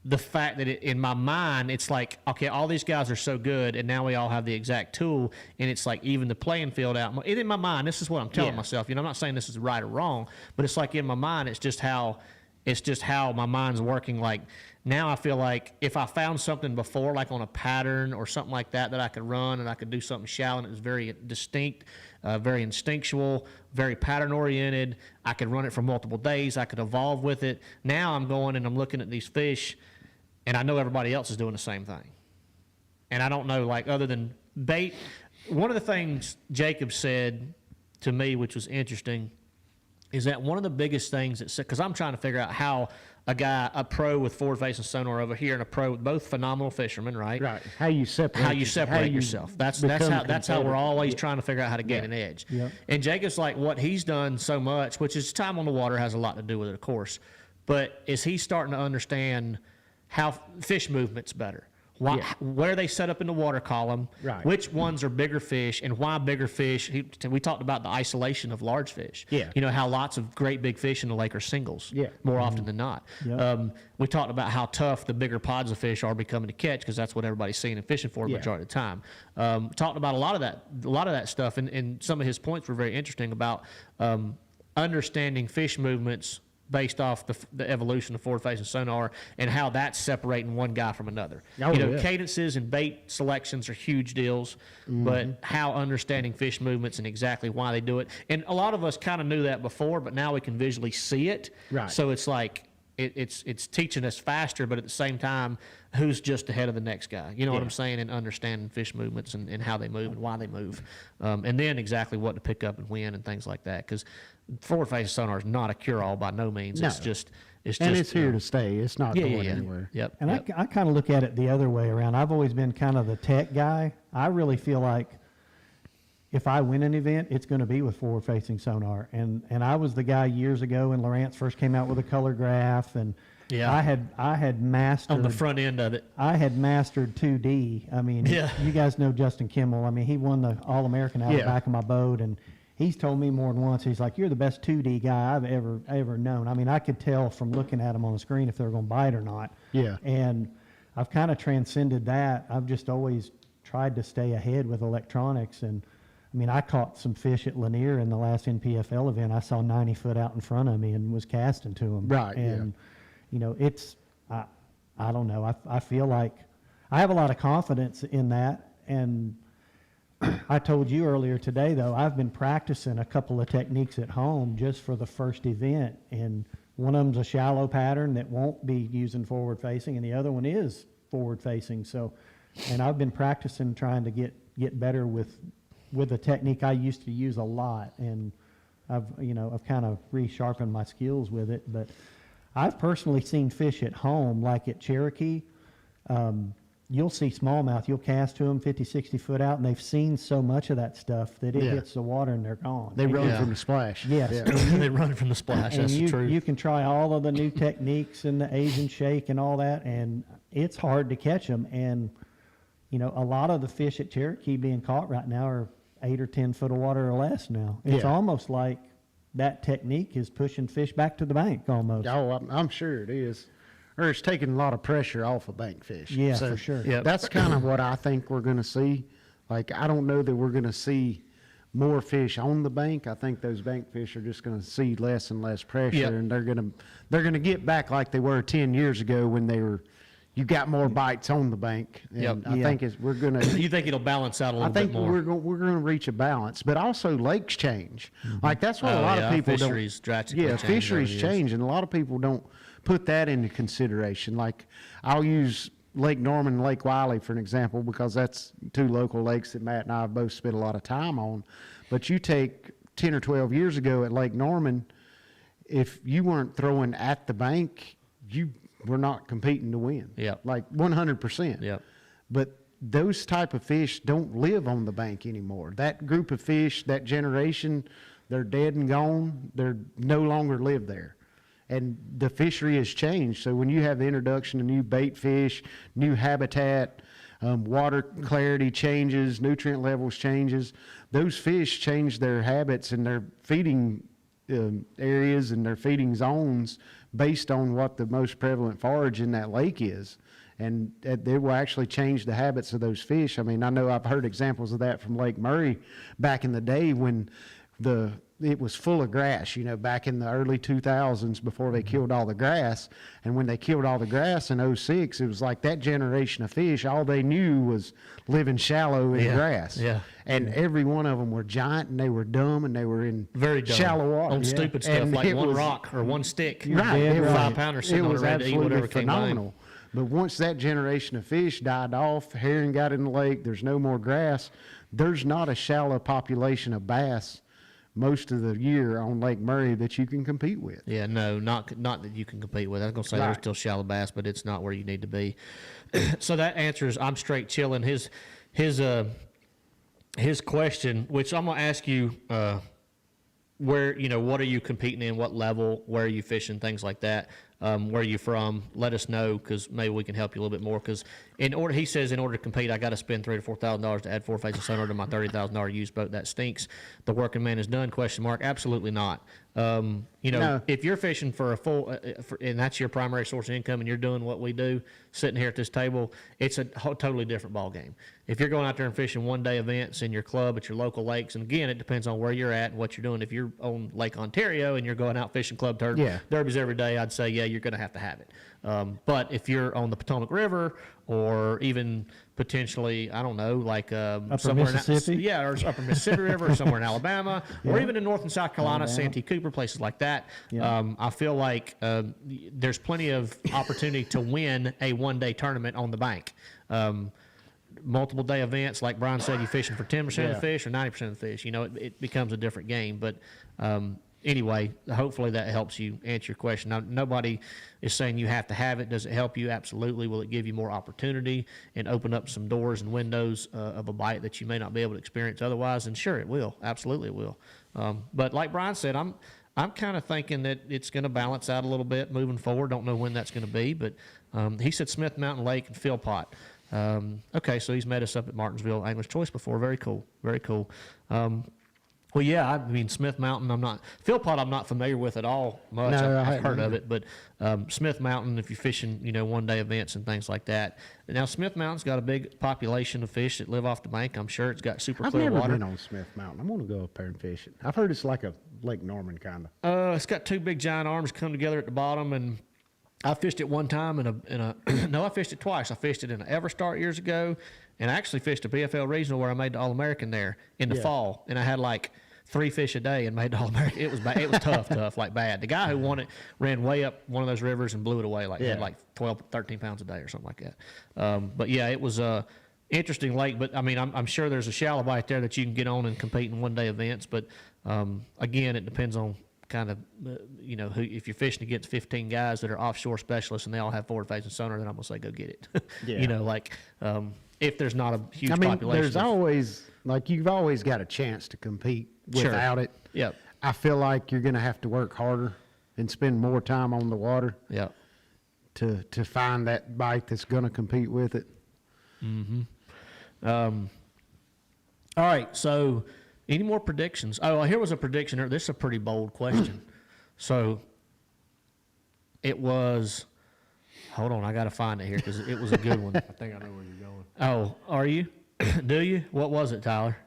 the fact that in my mind, it's like, okay, all these guys are so good, and now we all have the exact tool, and it's like even the playing field out. And in my mind, this is what I'm telling Yeah. myself. You know, I'm not saying this is right or wrong, but it's like in my mind, it's just how my mind's working. Like now, I feel like if I found something before, like on a pattern or something like that I could run, and I could do something shallow, and it was very distinct, very instinctual, very pattern oriented. I could run it for multiple days. I could evolve with it. Now I'm going and I'm looking at these fish, and I know everybody else is doing the same thing. And I don't know, like, other than bait. One of the things Jacob said to me, which was interesting, is that one of the biggest things that, because I'm trying to figure out how a pro with forward-facing sonar over here and a pro, both phenomenal fishermen, right? Right. How you separate Yourself. That's become how we're always competitive. trying to figure out how to gain an edge. Yep. And Jacob's like, what he's done so much, which is time on the water has a lot to do with it, of course, but is he starting to understand how fish movement's better? Why, Yeah. where they set up in the water column, Right. which ones are bigger fish, and why bigger fish. We talked about the isolation of large fish. Yeah. You know, how lots of great big fish in the lake are singles Yeah. more often than not. Yeah. We talked about how tough the bigger pods of fish are becoming to catch because that's what everybody's seeing and fishing for the Yeah. majority of the time. Talked about a lot of that stuff, and some of his points were very interesting about understanding fish movements based off the evolution of forward-facing sonar and how that's separating one guy from another. Oh, you know, yeah. cadences and bait selections are huge deals, but how understanding fish movements and exactly why they do it. And a lot of us kind of knew that before, but now we can visually see it. Right. So it's like it's teaching us faster, but at the same time, who's just ahead of the next guy? You know what Yeah. I'm saying? And understanding fish movements and how they move and why they move. And then exactly what to pick up and when and things like that. Because forward-facing sonar is not a cure-all by no means. No. It's just And it's here to stay. It's not going yeah. anywhere. Yep. And yep. I kind of look at it the other way around. I've always been kind of the tech guy. I really feel like if I win an event, it's going to be with forward-facing sonar. And I was the guy years ago when Lawrence first came out with a color graph, and Yeah. I had mastered on the front end of it. I had mastered 2D. I mean, Yeah. you guys know Justin Kimmel. I mean, he won the All-American out of the Yeah. back of my boat, and he's told me more than once. He's like, "You're the best 2D guy I've ever known." I mean, I could tell from looking at him on the screen if they were going to bite or not. Yeah. And I've kind of transcended that. I've just always tried to stay ahead with electronics. And I mean, I caught some fish at Lanier in the last NPFL event. I saw 90 foot out in front of me and was casting to them. Right, yeah. And you know, I don't know. I feel like I have a lot of confidence in that. And I told you earlier today, though, I've been practicing a couple of techniques at home just for the first event. And one of them's a shallow pattern that won't be using forward facing, and the other one is forward facing. So And I've been practicing trying to get better with a technique I used to use a lot, and I've kind of resharpened my skills with it. But I've personally seen fish at home, like at Cherokee. You'll see smallmouth, you'll cast to them 50, 60 foot out, and they've seen so much of that stuff that it hits the water and they're gone. They run from the splash. Yes. Yeah. They run from the splash. And That's the truth. you can try all of the new techniques and the Asian shake and all that, and it's hard to catch them. And, a lot of the fish at Cherokee being caught right now are 8 or 10 foot of water or less now. It's almost like that technique is pushing fish back to the bank almost. Oh, I'm sure it is. Or it's taking a lot of pressure off of bank fish. Yeah, for sure. Yep. That's kind of what I think we're going to see. Like, I don't know that we're going to see more fish on the bank. I think those bank fish are just going to see less and less pressure, Yep. and they're going to get back like they were 10 years ago when you got more bites on the bank. And Yep. I think we're going to. You think it'll balance out a I little think bit more? we're going to reach a balance, but also lakes change. Like that's what a lot of people fisheries drastically Yeah, change over fisheries the years. change, and a lot of people don't put that into consideration. Like I'll use Lake Norman and Lake Wiley for an example because that's two local lakes that Matt and I have both spent a lot of time on. But you take 10 or 12 years ago at Lake Norman, if you weren't throwing at the bank, you were not competing to win. Yep. Like 100%. Yep. But those type of fish don't live on the bank anymore. That group of fish, that generation, they're dead and gone. They're no longer live there. And the fishery has changed. So when you have the introduction of new bait fish, new habitat, water clarity changes, nutrient levels changes, those fish change their habits and their feeding areas and their feeding zones based on what the most prevalent forage in that lake is. And they will actually change the habits of those fish. I mean, I know I've heard examples of that from Lake Murray back in the day when it was full of grass, back in the early 2000s before they killed all the grass. And when they killed all the grass in 06, it was like that generation of fish, all they knew was living shallow in grass. Yeah. And every one of them were giant and they were dumb and they were in Very dumb. shallow water. On stupid stuff And like it one was- rock or one stick. Right. dead It right. was, 5 pounder sitting it on was the ready to eat absolutely whatever came by. phenomenal. But once that generation of fish died off, herring got in the lake, there's no more grass, there's not a shallow population of bass most of the year on Lake Murray that you can compete with. Yeah, no, not that you can compete with. I was going to say there's Right. still shallow bass, but it's not where you need to be. So that answers I'm straight chilling. His question, which I'm going to ask you, where, what are you competing in, what level, where are you fishing, things like that. Where are you from? Let us know because maybe we can help you a little bit more. Because he says in order to compete, I got to spend $3,000 to $4,000 to add 4 faces sonar to my $30,000 used boat. That stinks. The working man is done? ? Absolutely not. No. If you're fishing for a full, and that's your primary source of income, and you're doing what we do, sitting here at this table, it's a totally different ball game. If you're going out there and fishing one-day events in your club at your local lakes, and again, it depends on where you're at and what you're doing. If you're on Lake Ontario and you're going out fishing club derbies every day, I'd say, yeah, you're going to have it. But if you're on the Potomac River or even potentially, I don't know, like somewhere Mississippi? or upper Mississippi River or somewhere in Alabama, or even in North and South Carolina, Santee Cooper, places like that. Yeah. I feel like there's plenty of opportunity to win a one-day tournament on the bank. Multiple day events, like Brian said, you're fishing for 10% of the fish or 90% of the fish. It becomes a different game. But anyway, hopefully that helps you answer your question. Now, nobody is saying you have to have it. Does it help you? Absolutely. Will it give you more opportunity and open up some doors and windows of a bite that you may not be able to experience otherwise? And sure, it will. Absolutely, it will. But like Brian said, I'm kind of thinking that it's going to balance out a little bit moving forward. Don't know when that's going to be, but he said Smith Mountain Lake and Philpott. Okay, so he's met us up at Martinsville Angler's Choice before. Very cool. Very cool. Well, yeah, I mean, Smith Mountain, Philpott I'm not familiar with at all much. No, I've heard of it, but Smith Mountain, if you're fishing, one-day events and things like that. Now, Smith Mountain's got a big population of fish that live off the bank. I'm sure it's got super I've clear never water. been on Smith Mountain. I'm going to go up there and fish it. I've heard it's like a Lake Norman kind of. It's got two big giant arms come together at the bottom, and I fished it one time no, I fished it twice. I fished it in an Everstart years ago, and I actually fished a PFL regional where I made the All-American there in the fall, and I had like 3 fish a day and made the All-American. It was bad. It was tough, like bad. The guy who won it ran way up one of those rivers and blew it away, like had like 12, 13 pounds a day or something like that. But yeah, it was a interesting lake. But I mean, I'm sure there's a shallow bite there that you can get on and compete in one-day events. But again, it depends on kind of, who, if you're fishing against 15 guys that are offshore specialists and they all have forward-facing sonar, then I'm going to say go get it. If there's not a huge population. There's always, you've always got a chance to compete without it. Yep. I feel like you're going to have to work harder and spend more time on the water to find that bite that's going to compete with it. Mm-hmm. All right, so any more predictions? Oh, here was a prediction. This is a pretty bold question. So it was, hold on, I got to find it here because it was a good one. I think I know where you're going. Oh, are you? Do you? What was it, Tyler?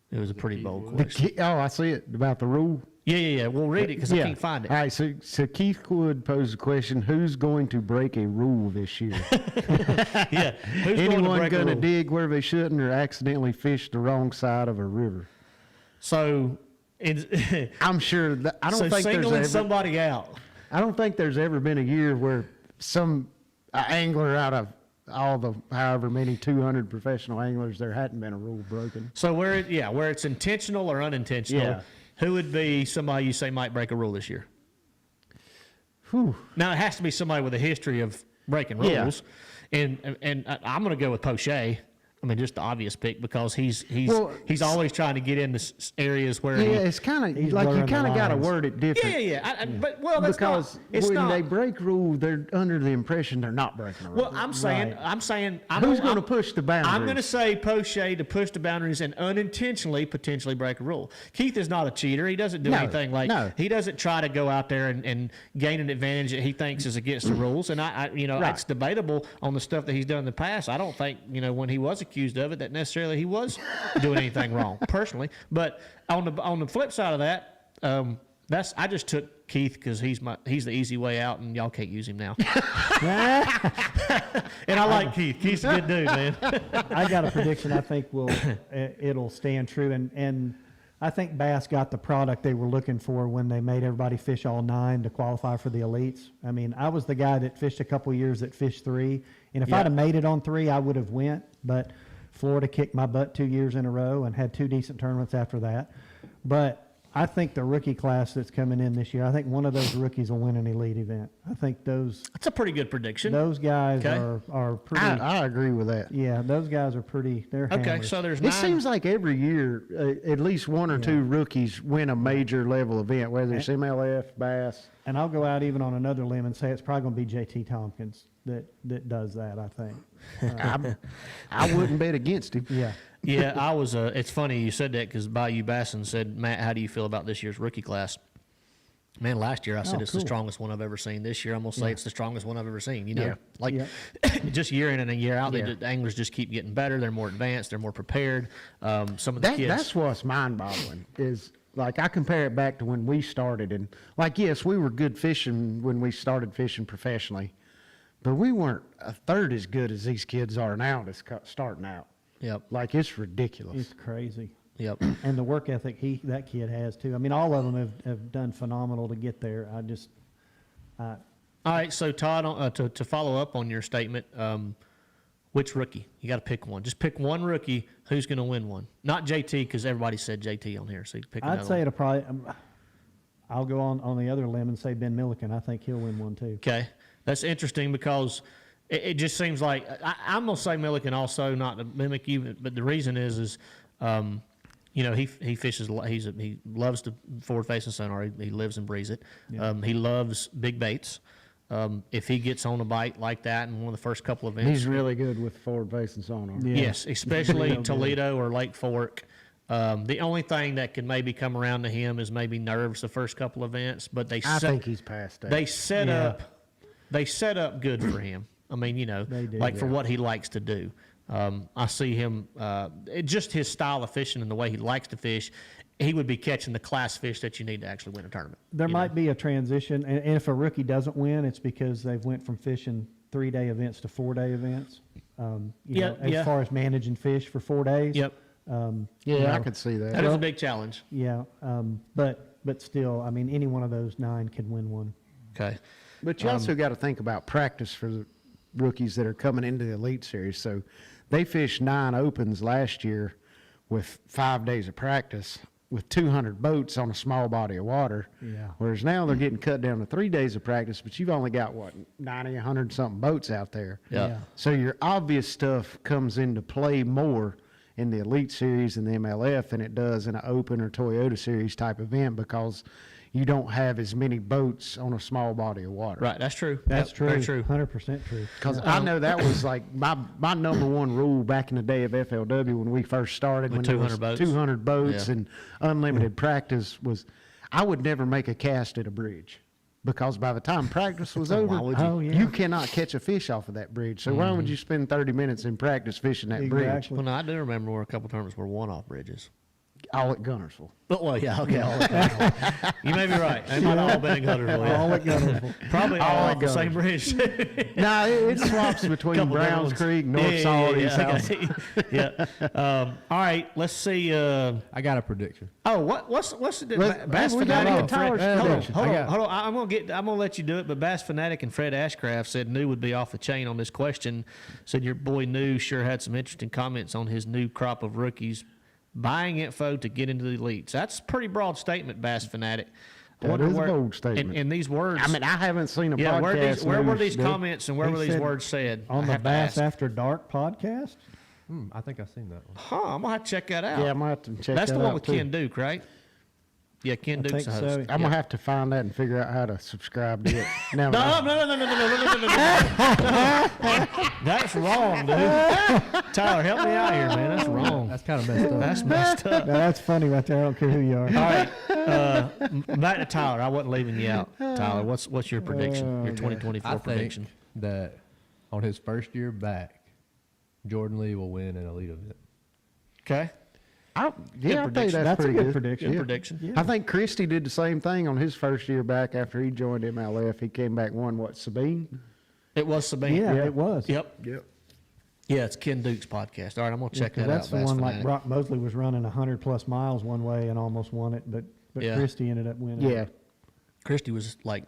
It was a pretty bold question. I see it, about the rule. Yeah. We'll read it because I can't find it. All right, so Keith Wood posed the question, who's going to break a rule this year? Who's Anyone going to dig where they shouldn't or accidentally fish the wrong side of a river? So, I'm sure that, I don't think singling somebody out. I don't think there's ever been a year where some angler out of all the however many 200 professional anglers, there hadn't been a rule broken. So where it's intentional or unintentional, who would be somebody you say might break a rule this year? Whew. Now it has to be somebody with a history of breaking rules, and I'm going to go with Poche. I mean, just the obvious pick because he's always trying to get into areas where it's kind of like you kind of got to word it different. But that's because when they break rules, they're under the impression they're not breaking a rule. Well, I'm saying who's going to push the boundaries? I'm going to say Poche to push the boundaries and unintentionally potentially break a rule. Keith is not a cheater. He doesn't do anything he doesn't try to go out there and gain an advantage that he thinks is against the rules. And it's debatable on the stuff that he's done in the past. I don't think when he was accused of it that necessarily he was doing anything wrong personally. But on the flip side of that, I just took Keith because he's the easy way out and y'all can't use him now. And I like Keith. Keith's a good dude, man. I got a prediction. I think it'll stand true, and I think Bass got the product they were looking for when they made everybody fish all 9 to qualify for the elites. I mean, I was the guy that fished a couple years that fished 3, and if I'd have made it on 3, I would have went, but Florida kicked my butt 2 years in a row and had 2 decent tournaments after that. But I think the rookie class that's coming in this year, I think one of those rookies will win an elite event. I think that's a pretty good prediction. Those guys are pretty. I agree with that. Yeah, those guys are pretty. They're okay. hammers. So there's. It seems like every year, at least 1 or 2 rookies win a major level event, whether it's MLF, Bass. And I'll go out even on another limb and say it's probably going to be JT Tompkins that does that. I think. I wouldn't bet against him. Yeah. Yeah, I was. It's funny you said that because Bayou Basson said, Matt, how do you feel about this year's rookie class? Man, last year I said it's the strongest one I've ever seen. This year I'm going to say it's the strongest one I've ever seen. Just year in and a year out, the anglers just keep getting better. They're more advanced. They're more prepared. Some of the kids. That's what's mind-boggling is, I compare it back to when we started. And, yes, we were good fishing when we started fishing professionally. But we weren't a third as good as these kids are now that's starting out. Yep. It's ridiculous. It's crazy. Yep. And the work ethic that kid has too. I mean, all of them have done phenomenal to get there. All right, so Todd, to follow up on your statement, which rookie? You got to pick one. Just pick one rookie who's going to win one. Not JT because everybody said JT on here, so you pick another I'd say it'll probably. I'll go on the other limb and say Ben Milliken. I think he'll win one too. Okay, that's interesting because. It just seems like I'm gonna say Milliken also, not to mimic you, but the reason is he fishes. He loves to forward facing sonar. He lives and breathes it. Yeah. He loves big baits. If he gets on a bite like that in one of the first couple of events, he's really good with forward facing sonar. Yeah. Yes, especially Toledo or Lake Fork. The only thing that could maybe come around to him is maybe nerves the first couple of events, but I think he's past that. They set up good for him. I mean, for what he likes to do. I see him, just his style of fishing and the way he likes to fish, he would be catching the class fish that you need to actually win a tournament. There might be a transition, and if a rookie doesn't win, it's because they've went from fishing 3-day events to 4-day events. As far as managing fish for 4 days. Yep. I could see That that. is a big challenge. Yeah, but still, I mean, any one of those 9 can win one. Okay. But you also got to think about practice for the rookies that are coming into the Elite Series. So they fished 9 opens last year with 5 days of practice with 200 boats on a small body of water. Yeah. Whereas now they're getting cut down to 3 days of practice, but you've only got, 90, 100 something boats out there. Yeah. So your obvious stuff comes into play more in the Elite Series and the MLF than it does in an Open or Toyota Series type event because you don't have as many boats on a small body of water. Right. That's true. That's Yep, true. Very true. 100% true. Because I know that was like my number one rule back in the day of FLW when we first started. With When there was 200 boats. 200 boats Yeah. and unlimited practice was, I would never make a cast at a bridge. Because by the time practice was over, Oh, yeah. you cannot catch a fish off of that bridge. So why would you spend 30 minutes in practice fishing that bridge? Exactly. Well, no, I do remember where a couple tournaments were one-off bridges. All at Gunnersville. But, well, yeah, okay. All at Gunnersville. You may be right. They might have all been in Gunnersville. Yeah. All at Gunnersville. Probably all All off at the same bridge. No, it swaps between Couple different Browns ones. Creek, North Salt, East South. Yeah. All right. Let's see. I got a prediction. Oh, what's the Bass we got Fanatic a and Fred? Tyler's Hold on, prediction. hold on. I'm gonna let you do it. But Bass Fanatic and Fred Ashcraft said New would be off the chain on this question. Said your boy New sure had some interesting comments on his new crop of rookies buying info to get into the elites. That's a pretty broad statement, Bass Fanatic. I That wonder is a where- bold statement. And these words. I mean, I haven't seen a yeah, podcast. where were news these that- comments and where He were these said words said? On I the have to Bass ask. After Dark podcast? I think I've seen that one. Huh, I'm gonna have to check that out. Yeah, I might have to check That's that the one out, with too. Ken Duke, right? Yeah, Ken I Duke's think the host. so. I'm going to have to find that and figure out how to subscribe to it. Now, No. That's wrong, dude. Tyler, help me out here, man. That's wrong. That's kind of messed up. That's messed up. Now, that's funny right there. I don't care who you are. All right, back to Tyler. I wasn't leaving you out. Tyler, what's your prediction? Your 2024 I think prediction? that on his first year back, Jordan Lee will win an elite event. Okay, I think prediction. that's That's a pretty good good. prediction. good Yeah. prediction. Yeah. I think Christie did the same thing on his first year back after he joined MLF. He came back, won what, Sabine? It was Sabine. Yeah, it was. Yep. Yep. Yeah, it's Ken Duke's podcast. All right, I'm gonna check that out. That's the Bass one like Fanatic. Brock Mosley was running 100+ miles one way and almost won it, but Yeah. Christie ended up winning. Yeah. Christie was like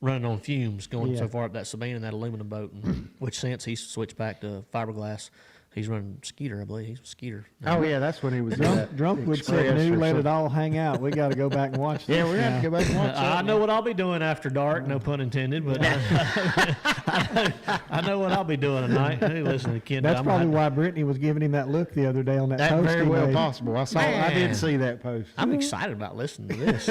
running on fumes going Yeah. so far up that Sabine and that aluminum boat, and which since he's switched back to fiberglass, he's running Skeeter, I believe. He's a Skeeter. Oh, yeah, that's when he was at Drunkwood said, Express "New, or let it something. all hang out. We got to go back and watch this." Yeah, we're going to have to go back and watch that. I know what I'll be doing after dark, no pun intended, but I know what I'll be doing tonight. Hey, listen to Ken. That's I'm probably gonna- why Brittany was giving him that look the other day on that That post very he well made. possible. I Man. did see that post. I'm excited about listening to this.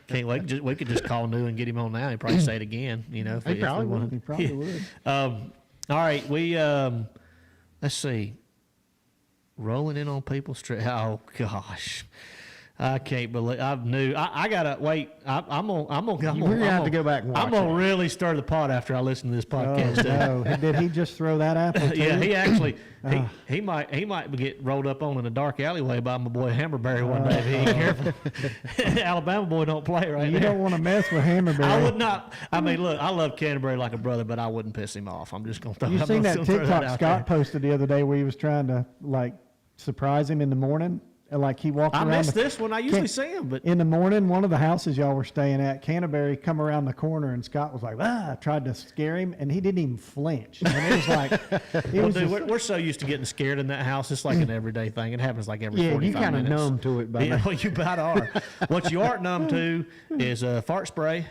Can't wait. We could just call New and get him on now. He'd probably say it again. You know, if He we probably wanted. He probably would. All right, we let's see. Rolling in on people's street. Oh gosh, I can't believe I gotta wait. I'm gonna have to go back and I'm watch gonna really stir the pot after I listen to this podcast. Oh, no. Did he just throw that apple too? Yeah, he actually he might get rolled up on in a dark alleyway by my boy Hammerberry one day if he ain't careful. Alabama boy don't play right You there. don't want to mess with Hammerberry. I would not. I mean, look, I love Canterbury like a brother, but I wouldn't piss him off. I'm just gonna throw. You I'm seen gonna that throw TikTok out Scott there. posted the other day where he was trying to like surprise him in the morning? And, like he walked I around. missed the- this one. I usually Can't- see him, but In the morning, one of the houses y'all were staying at, Canterbury come around the corner, and Scott was like, tried to scare him, and he didn't even flinch. And it was like, it well, was dude, just- we're so used to getting scared in that house. It's like an everyday thing. It happens like every Yeah, 45 you kind of minutes. numb to it by Yeah, now. well, you about are. What you aren't numb to is fart spray,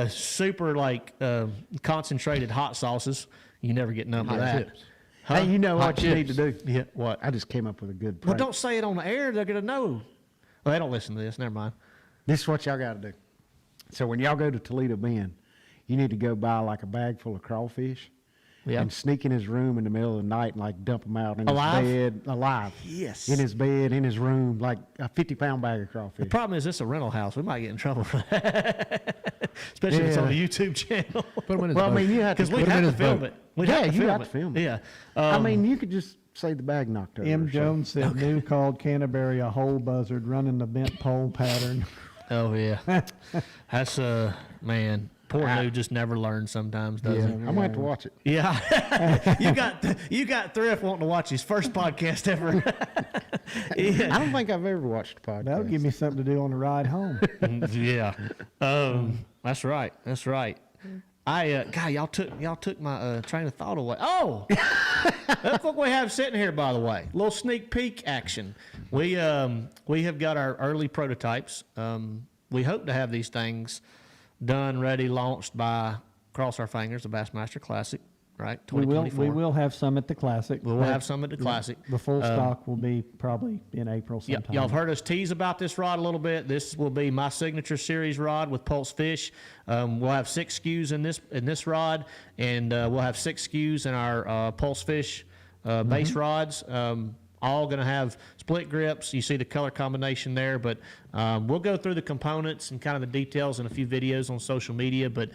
super like concentrated hot sauces. You never get numb to Hot that. chips. Hey, you know Hot what you need to chips. do? Yeah, what? I just came up with a good Well, prank. don't say it on the air. They're gonna know. Well, they don't listen to this. Never mind. This is what y'all got to do. So when y'all go to Toledo Bend, you need to go buy like a bag full of crawfish Yeah. and sneak in his room in the middle of the night and like dump them out in Alive? his bed, alive. Yes. In his bed, in his room, like a 50-pound bag of The crawfish. problem is this is a rental house. We might get in trouble for that, especially if it's on a Yeah. YouTube channel. Put him in his Well, I boat. mean, you have to Because we'd Put 'em have in to his film boat. it. We'd Yeah, have to you film have it. to film it. Yeah. I mean, you could just say the bag knocked over. M. or something. Jones said New called Canterbury a hole buzzard running the bent pole pattern. Oh yeah, that's man. Poor new just never learns sometimes, does Yeah, he? I'm gonna have to watch it. Yeah, you got Thrift wanting to watch his first podcast ever. Yeah. I don't think I've ever watched a podcast. That'll give me something to do on the ride home. Yeah, that's right. That's right. God, y'all took my train of thought away. Oh, that's what we have sitting here, by the way. Little sneak peek action. We have got our early prototypes. We hope to have these things done, ready, launched by, cross our fingers, the Bassmaster Classic, right? We 2024. will have some at the Classic. We will have some at the Classic. The full stock will be probably in April Yeah, sometime. y'all have heard us tease about this rod a little bit. This will be my signature series rod with Pulse Fish. We'll have 6 SKUs in this rod, and we'll have 6 SKUs in our Pulse Fish base rods. All going to have split grips. You see the color combination there, but we'll go through the components and kind of the details in a few videos on social media. But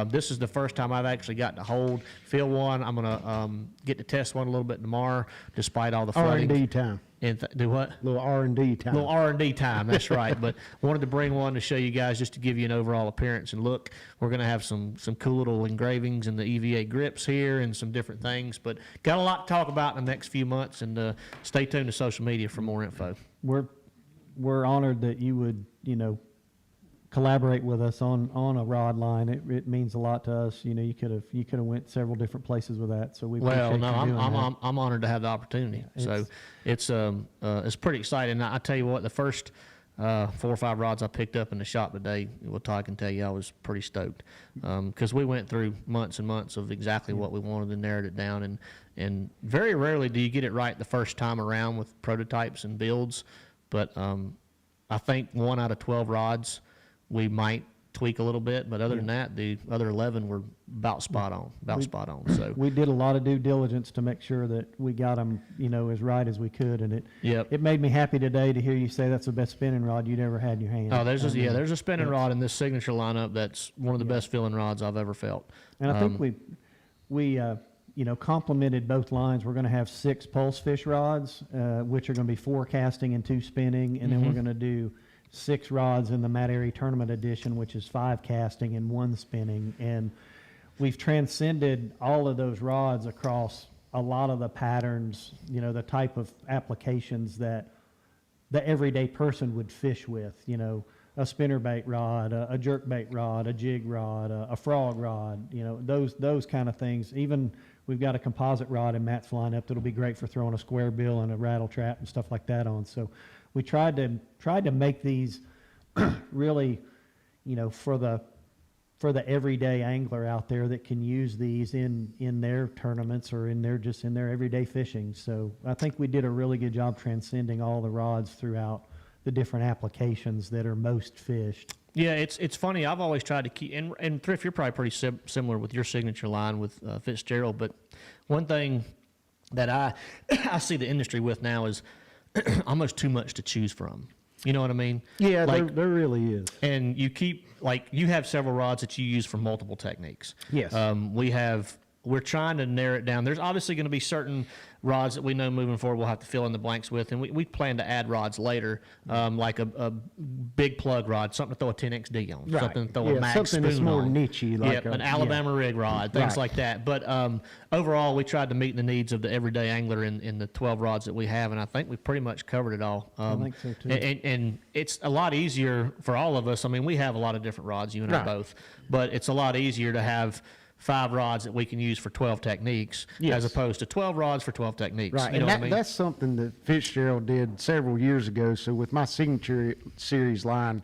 this is the first time I've actually got to feel one. I'm going to get to test one a little bit tomorrow, despite all the flooding. R&D time. And do what? Little R&D time. Little R&D time, that's right. But wanted to bring one to show you guys, just to give you an overall appearance and look. We're going to have some cool little engravings and the EVA grips here and some different things. But got a lot to talk about in the next few months, and stay tuned to social media for more info. We're honored that you would, collaborate with us on a rod line. It means a lot to us. You could have went several different places with that. So we appreciate you doing that. I'm honored to have the opportunity. So it's pretty exciting. I tell you what, the first 4 or 5 rods I picked up in the shop today, well, Todd can tell you, I was pretty stoked, because we went through months and months of exactly what we wanted and narrowed it down. And very rarely do you get it right the first time around with prototypes and builds, but I think 1 out of 12 rods we might tweak a little bit, but other than that, the other 11 were about spot on. So we did a lot of due diligence to make sure that we got them, as right as we could, and it made me happy today to hear you say that's the best spinning rod you'd ever had in your hand. Oh, there's a spinning rod in this signature lineup that's one of the best feeling rods I've ever felt. And I think we complemented both lines. We're going to have 6 pulse fish rods, which are going to be 4 casting and 2 spinning, and then we're going to do 6 rods in the Matt Arey Tournament Edition, which is 5 casting and 1 spinning. And we've transcended all of those rods across a lot of the patterns, the type of applications that the everyday person would fish with, a spinnerbait rod, a jerkbait rod, a jig rod, a frog rod, those kind of things. Even we've got a composite rod in Matt's lineup that'll be great for throwing a square bill and a rattle trap and stuff like that on. So we tried to make these really, for the everyday angler out there that can use these in their tournaments or in their everyday fishing. So I think we did a really good job transcending all the rods throughout the different applications that are most fished. Yeah, it's funny. I've always tried to keep, and Thrift, you're probably pretty similar with your signature line with Fitzgerald. But one thing that I see the industry with now is almost too much to choose from. You know what I mean? Yeah, there really is. And you have several rods that you use for multiple techniques. Yes. We're trying to narrow it down. There's obviously going to be certain rods that we know moving forward we'll have to fill in the blanks with, and we plan to add rods later, like a big plug rod, something to throw a 10XD on, Right. something to throw a mag something spoon that's more on. niche-y, like an Alabama rig rod, things Right. like that. But overall, we tried to meet the needs of the everyday angler in the 12 rods that we have, and I think we pretty much covered it all. I think so too. And it's a lot easier for all of us. I mean, we have a lot of different rods, you and I Right. both, but it's a lot easier to have 5 rods that we can use for 12 techniques, Yes. as opposed to 12 rods for 12 techniques. Right, You know and what I mean? that's something that Fitzgerald did several years ago. So with my signature series line,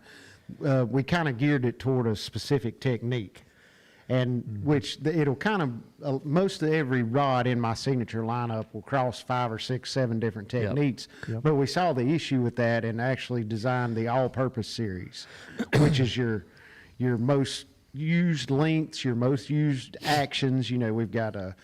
we kind of geared it toward a specific technique, and which it'll kind of most of every rod in my signature lineup will cross 5 or 6, 7 different techniques. But we saw the issue with that and actually designed the all-purpose series, which is your most used lengths, your most used actions. We've got a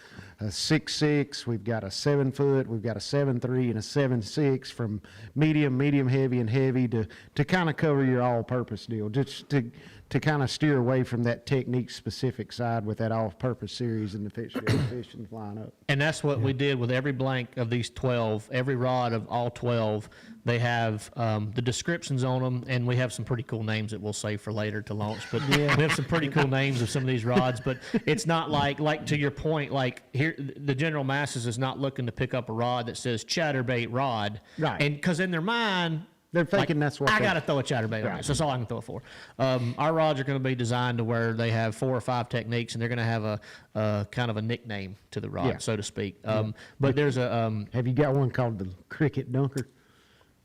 a 6.6, we've got a 7-foot, we've got a 7.3 and a 7.6 from medium heavy, and heavy to kind of cover your all-purpose deal, just to kind of steer away from that technique-specific side with that all-purpose series in the fishing lineup. And that's what we did with every blank of these 12, every rod of all 12. They have the descriptions on them, and we have some pretty cool names that we'll save for later to launch. But we have some pretty cool names of some of these rods. But it's not like to your point, like here, the general masses is not looking to pick up a rod that says chatterbait rod, right? And because in their mind, they're thinking that's what I got to throw a chatterbait on it. So that's all I can throw it for. Our rods are going to be designed to where they have 4 or 5 techniques, and they're going to have a kind of a nickname to the rod, so to speak. But there's a. Have you got one called the Cricket Dunker?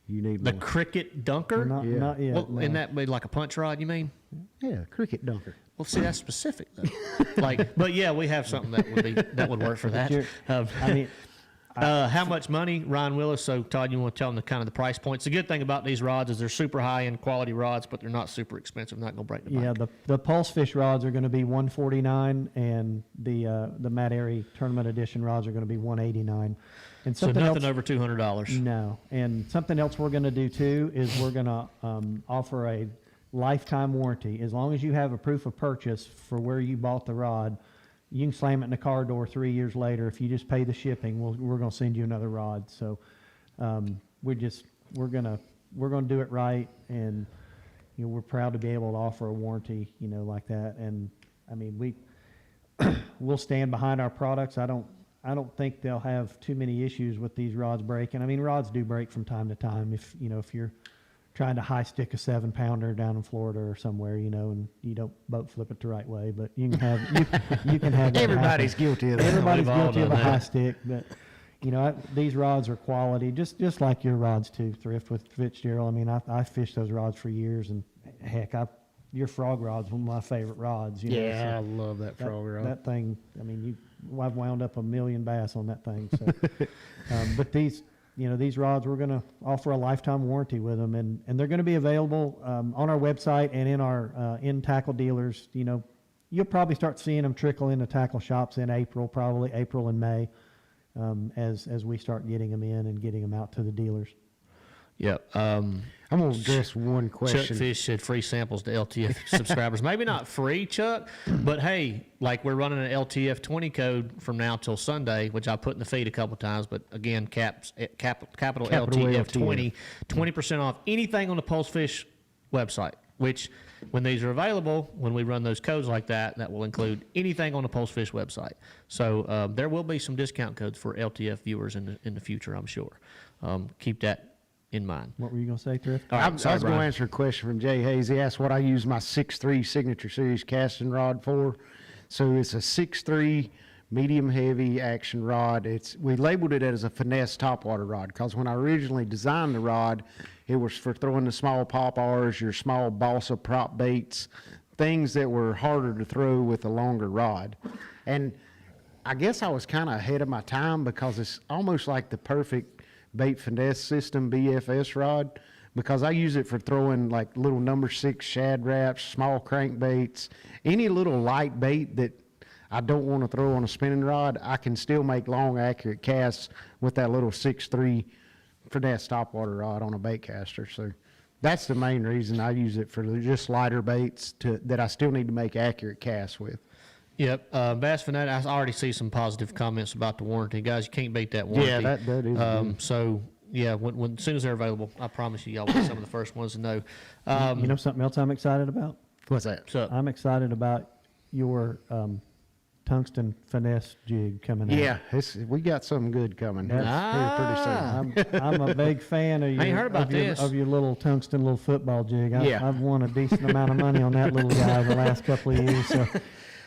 You need the one. Cricket Dunker. Not yet. Well, no. Isn't that be like a punch rod? You mean? Yeah, Cricket Dunker. Well, see, that's specific though. But yeah, we have something that would work for that. I mean. How much money, Ryan Willis? So, Todd, you want to tell them the price points? The good thing about these rods is they're super high-end quality rods, but they're not super expensive. Not going to break the bank. Yeah, the Pulse Fish rods are going to be $149, and the Matt Arey Tournament Edition rods are going to be $189. And So something nothing else, over $200. No, and something else we're going to do too is we're going to offer a lifetime warranty. As long as you have a proof of purchase for where you bought the rod, you can slam it in the car door 3 years later. If you just pay the shipping, we're going to send you another rod. So we're going to do it right, and we're proud to be able to offer a warranty, like that. And I mean, we'll stand behind our products. I don't think they'll have too many issues with these rods breaking. I mean, rods do break from time to time. If you're trying to high stick a 7-pounder down in Florida or somewhere, and you don't boat flip it the right way, but you can have you can have that Everybody's happen. guilty of that. Everybody's We've all guilty of a done high that. stick, but these rods are quality, just like your rods too, Thrift with Fitzgerald. I mean, I fished those rods for years, and heck, your frog rod's one of my favorite rods. Yeah, I so love that frog rod. that thing. I mean, I've wound up 1 million bass on that thing. So, but these rods, we're going to offer a lifetime warranty with them, and they're going to be available on our website and in our in tackle dealers. You'll probably start seeing them trickle into tackle shops in probably April and May, as we start getting them in and getting them out to the dealers. Yep. I'm going to address one Chuck question. Fish said free samples to LTF subscribers. Maybe not free, Chuck, but hey, like we're running an LTF 20 code from now till Sunday, which I put in the feed a couple times. But again, capital LTF 20, 20% off anything on the Pulse Fish website. Which, when these are available, when we run those codes like that, that will include anything on the Pulse Fish website. So there will be some discount codes for LTF viewers in the future, I'm sure. Keep that in mind. What were you going to say, Thrift? All right, I was sorry, going to Brian. answer a question from Jay Hayes. He asked what I use my 6.3 Signature Series casting rod for. So it's a 6.3 medium heavy action rod. We labeled it as a finesse topwater rod because when I originally designed the rod, it was for throwing the small pop-Rs, your small balsa prop baits, things that were harder to throw with a longer rod. And I guess I was kind of ahead of my time because it's almost like the perfect bait finesse system BFS rod, because I use it for throwing like little number 6 shad wraps, small crankbaits, any little light bait that I don't want to throw on a spinning rod. I can still make long, accurate casts with that little 6.3 finesse topwater rod on a bait caster. So that's the main reason I use it, for just lighter baits that I still need to make accurate casts with. Yep. Bass Fanatic, I already see some positive comments about the warranty. Guys, you can't beat that warranty. Yeah, that is good. So, yeah, when as soon as they're available, I promise y'all will be some of the first ones to know. Something else I'm excited about? What's that? So, I'm excited about your tungsten finesse jig coming out. Yeah, we got something good coming. Pretty soon. I'm a big fan of your, I ain't heard about this. of your little tungsten little football jig. Yeah. I've won a decent amount of money on that little guy the last couple of years. So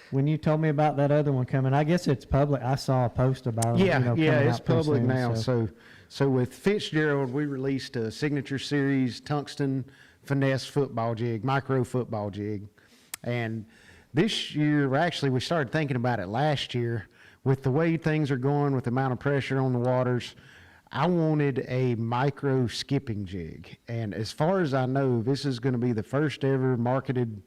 when you told me about that other one coming, I guess it's public. I saw a post about it. Yeah, coming it's out pretty public soon, now. So with Fitzgerald, we released a Signature Series tungsten finesse football jig, micro football jig. And this year, we started thinking about it last year. With the way things are going, with the amount of pressure on the waters, I wanted a micro skipping jig. And as far as I know, this is going to be the first ever marketed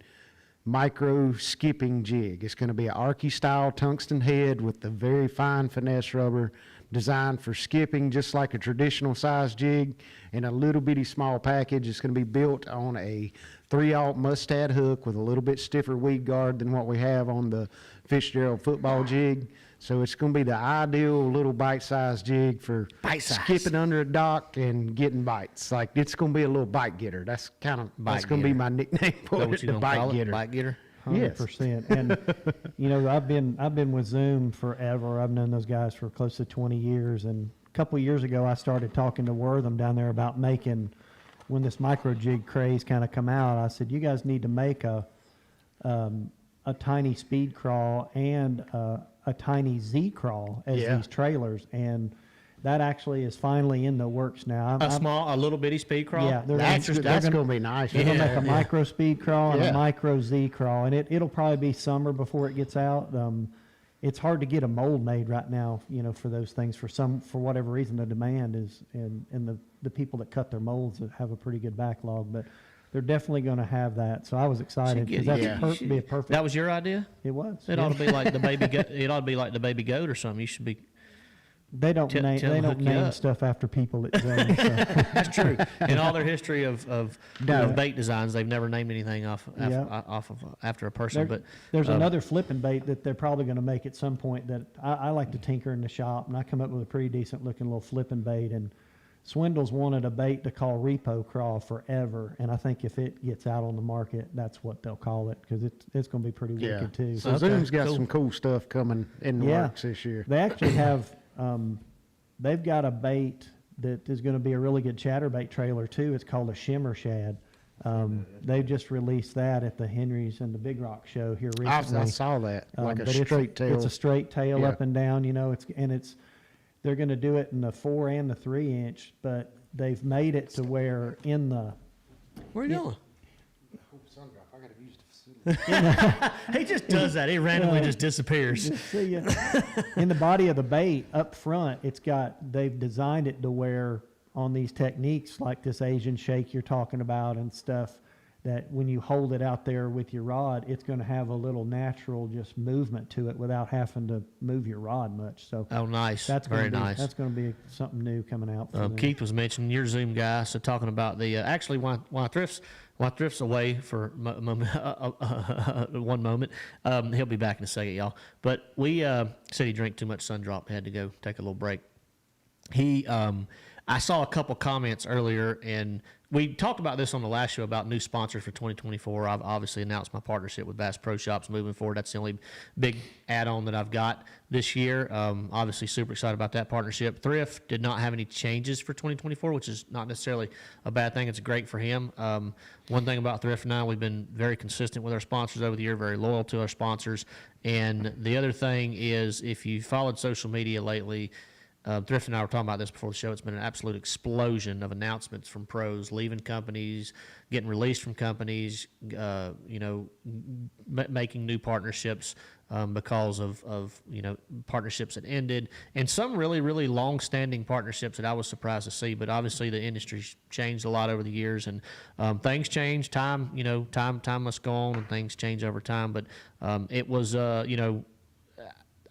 micro skipping jig. It's going to be an Arky style tungsten head with the very fine finesse rubber designed for skipping, just like a traditional size jig, in a little bitty small package. It's going to be built on a 3/0 mustad hook with a little bit stiffer weed guard than what we have on the Fitzgerald football jig. So it's going to be the ideal little bite-sized jig for skipping under a dock and getting bites. Like, it's going to be a little bite getter. That's kind of that's going to be my nickname for it, the bite getter. Bite getter. 100%. And you know, I've been with Zoom forever. I've known those guys for close to 20 years. And a couple of years ago, I started talking to Wortham down there about making, when this micro jig craze kind of come out, I said, you guys need to make a tiny speed crawl and a tiny Z crawl as these trailers. And that actually is finally in the works now. A little bitty speed crawl. Yeah, That's going to be nice. they're gonna make a micro speed crawl and Yeah. a micro Z crawl, and it'll probably be summer before it gets out. It's hard to get a mold made right now, you know, for those things. For whatever reason, the demand is, and the people that cut their molds have a pretty good backlog, but they're definitely going to have that. So I was excited because that's be a perfect. That was your idea? It was. It ought to be like the baby goat. It ought to be like the baby goat or something. You should be. They don't Tell them to hook you name up. stuff after people at Zoom. So. That's true. In all their history of bait designs, they've never named anything after a person. But There's another flipping bait that they're probably going to make at some point that I like to tinker in the shop, and I come up with a pretty decent looking little flipping bait. And Swindle's wanted a bait to call Repo Crawl forever, and I think if it gets out on the market, that's what they'll call it, because it's going to be pretty wicked too. So Zoom's got some cool stuff coming in the works this year. They actually have they've got a bait that is going to be a really good chatterbait trailer too. It's called a shimmer shad. They've just released that at the Henry's and the Big Rock show here recently. I saw that, like a But straight tail. It's a straight tail Yeah. up and down, you know. They're going to do it in the 4 and the 3 inch, but they've made it to where in the where are you going? He just does that. He randomly just disappears. See ya. In the body of the bait up front, they've designed it to where on these techniques like this Asian shake you're talking about and stuff, that when you hold it out there with your rod, it's going to have a little natural just movement to it without having to move your rod much. So Nice. that's very nice. That's going to be something new coming out. For them. Keith was mentioning your Zoom guy, so talking about the actually why Thrift's away for one moment. He'll be back in a second, y'all. But we said he drank too much Sundrop, had to go take a little break. I saw a couple comments earlier, and we talked about this on the last show about new sponsors for 2024. I've obviously announced my partnership with Bass Pro Shops moving forward. That's the only big add-on that I've got this year. Obviously, super excited about that partnership. Thrift did not have any changes for 2024, which is not necessarily a bad thing. It's great for him. One thing about Thrift now, we've been very consistent with our sponsors over the year, very loyal to our sponsors. And the other thing is, if you followed social media lately, Thrift and I were talking about this before the show. It's been an absolute explosion of announcements from pros leaving companies, getting released from companies, making new partnerships because of partnerships that ended, and some really, really long-standing partnerships that I was surprised to see. But obviously, the industry's changed a lot over the years, and things change. Time must go on, and things change over time. But it was,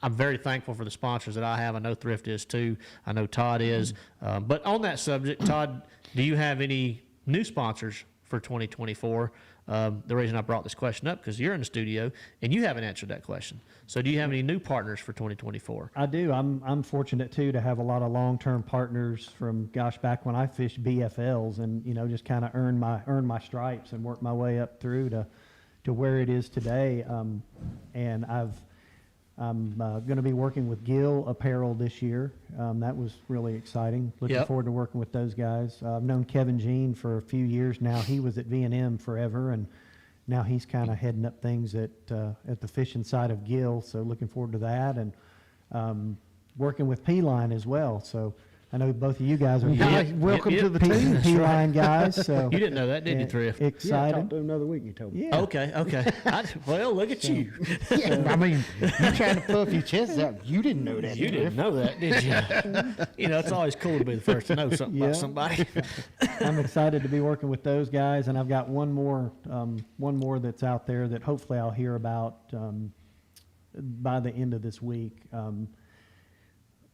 I'm very thankful for the sponsors that I have. I know Thrift is too. I know Todd is. But on that subject, Todd, do you have any new sponsors for 2024? The reason I brought this question up, because you're in the studio and you haven't answered that question. So do you have any new partners for 2024? I do. I'm fortunate too to have a lot of long-term partners from back when I fished BFLs, and just kind of earn my stripes and work my way up through to where it is today. And I'm going to be working with Gill Apparel this year. That was really exciting. Looking forward to working with those guys. I've known Kevin Jean for a few years now. He was at V&M forever, and now he's kind of heading up things at the fishing side of Gill. So looking forward to that, and working with P-Line as well. So I know both of you guys are Yeah, Yep, welcome yep, to the yep. team. That's P-line guys, so. You didn't know that, did you, Thrift? Yeah, I Excited. talked to him another week. You told me. Yeah. Okay. Well, look at you. Yeah, I mean, you trying to puff your chest out. You didn't know that. You didn't know that, did you? You know, it's always cool to be the first to know something Yeah. about somebody. I'm excited to be working with those guys, and I've got one more that's out there that hopefully I'll hear about by the end of this week.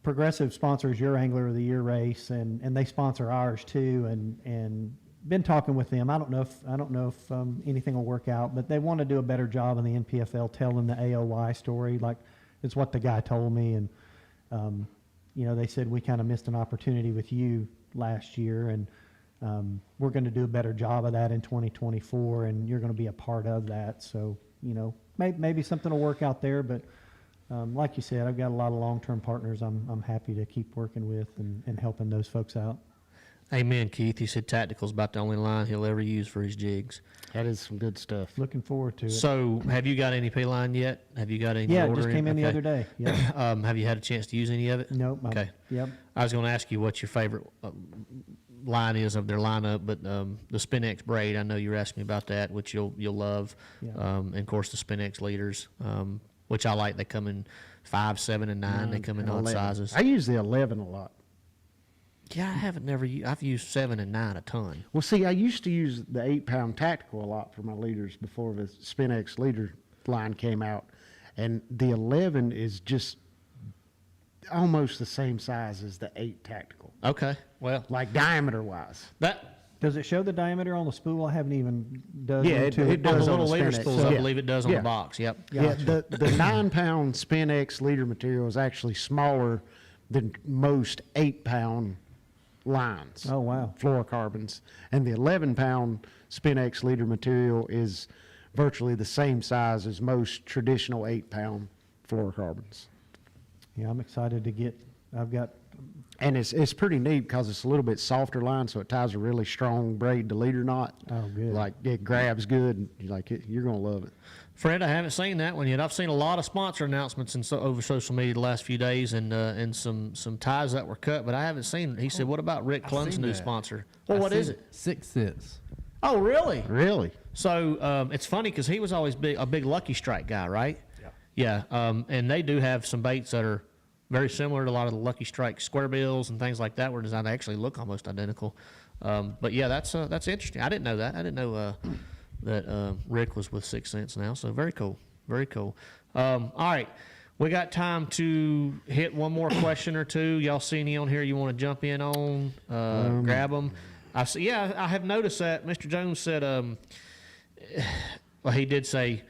Progressive sponsors your Angler of the Year race, and they sponsor ours too. And been talking with them. I don't know if anything will work out, but they want to do a better job in the NPFL telling the AOY story. Like it's what the guy told me, and they said we kind of missed an opportunity with you last year, and we're going to do a better job of that in 2024, and you're going to be a part of that. So maybe something will work out there, but. Like you said, I've got a lot of long-term partners I'm happy to keep working with and helping those folks out. Amen, Keith. He said tactical's about the only line he'll ever use for his jigs. That is some good stuff. Looking forward to it. So, have you got any P-line yet? Have you got any? Yeah, it order just came in the Okay. other day. Yeah. Have you had a chance to use any of it? Nope. Okay. Yep. I was going to ask you what your favorite line is of their lineup, but the SpinX braid, I know you were asking me about that, which you'll love. Yeah. And of course the SpinX leaders, which I like. They come in 5, 7, and 9. They come in odd 11. sizes. I use the 11 a lot. Yeah, I've used 7 and 9 a ton. Well, see, I used to use the 8-pound tactical a lot for my leaders before the SpinX leader line came out, and the 11 is just almost the same size as the 8 tactical, Okay, well, like diameter wise. that Does it show the diameter on the spool? I haven't even dug Yeah, into it on the does on little the leader SpinX. spools, So- I Yeah. believe it does on Yeah. the box. Yep. Yeah, the 9-pound SpinX leader material is actually smaller than most 8-pound lines. Oh, wow. Fluorocarbons. And the 11-pound SpinX leader material is virtually the same size as most traditional 8-pound fluorocarbons. Yeah, I'm excited to get. I've got. And it's pretty neat because it's a little bit softer line, so it ties a really strong braid to leader knot. Oh, good. Like it grabs good, and you're gonna love it. Fred, I haven't seen that one yet. I've seen a lot of sponsor announcements over social media the last few days, and some ties that were cut, but I haven't seen it. He said, "What about Rick Clunn's seen new that. sponsor?" Well, what is it? 6 cents. Oh, really? Really? So it's funny because he was always a big Lucky Strike guy, right? Yeah. Yeah. And they do have some baits that are very similar to a lot of the Lucky Strike square bills and things like that, where designed to actually look almost identical. But yeah, that's interesting. I didn't know that. I didn't know that Rick was with 6 cents now. So very cool. Very cool. All right. We got time to hit one more question or two. Y'all see any on here you want to jump in on? Grab them. I see. Yeah, I have noticed that Mr. Jones said. Well, he did say,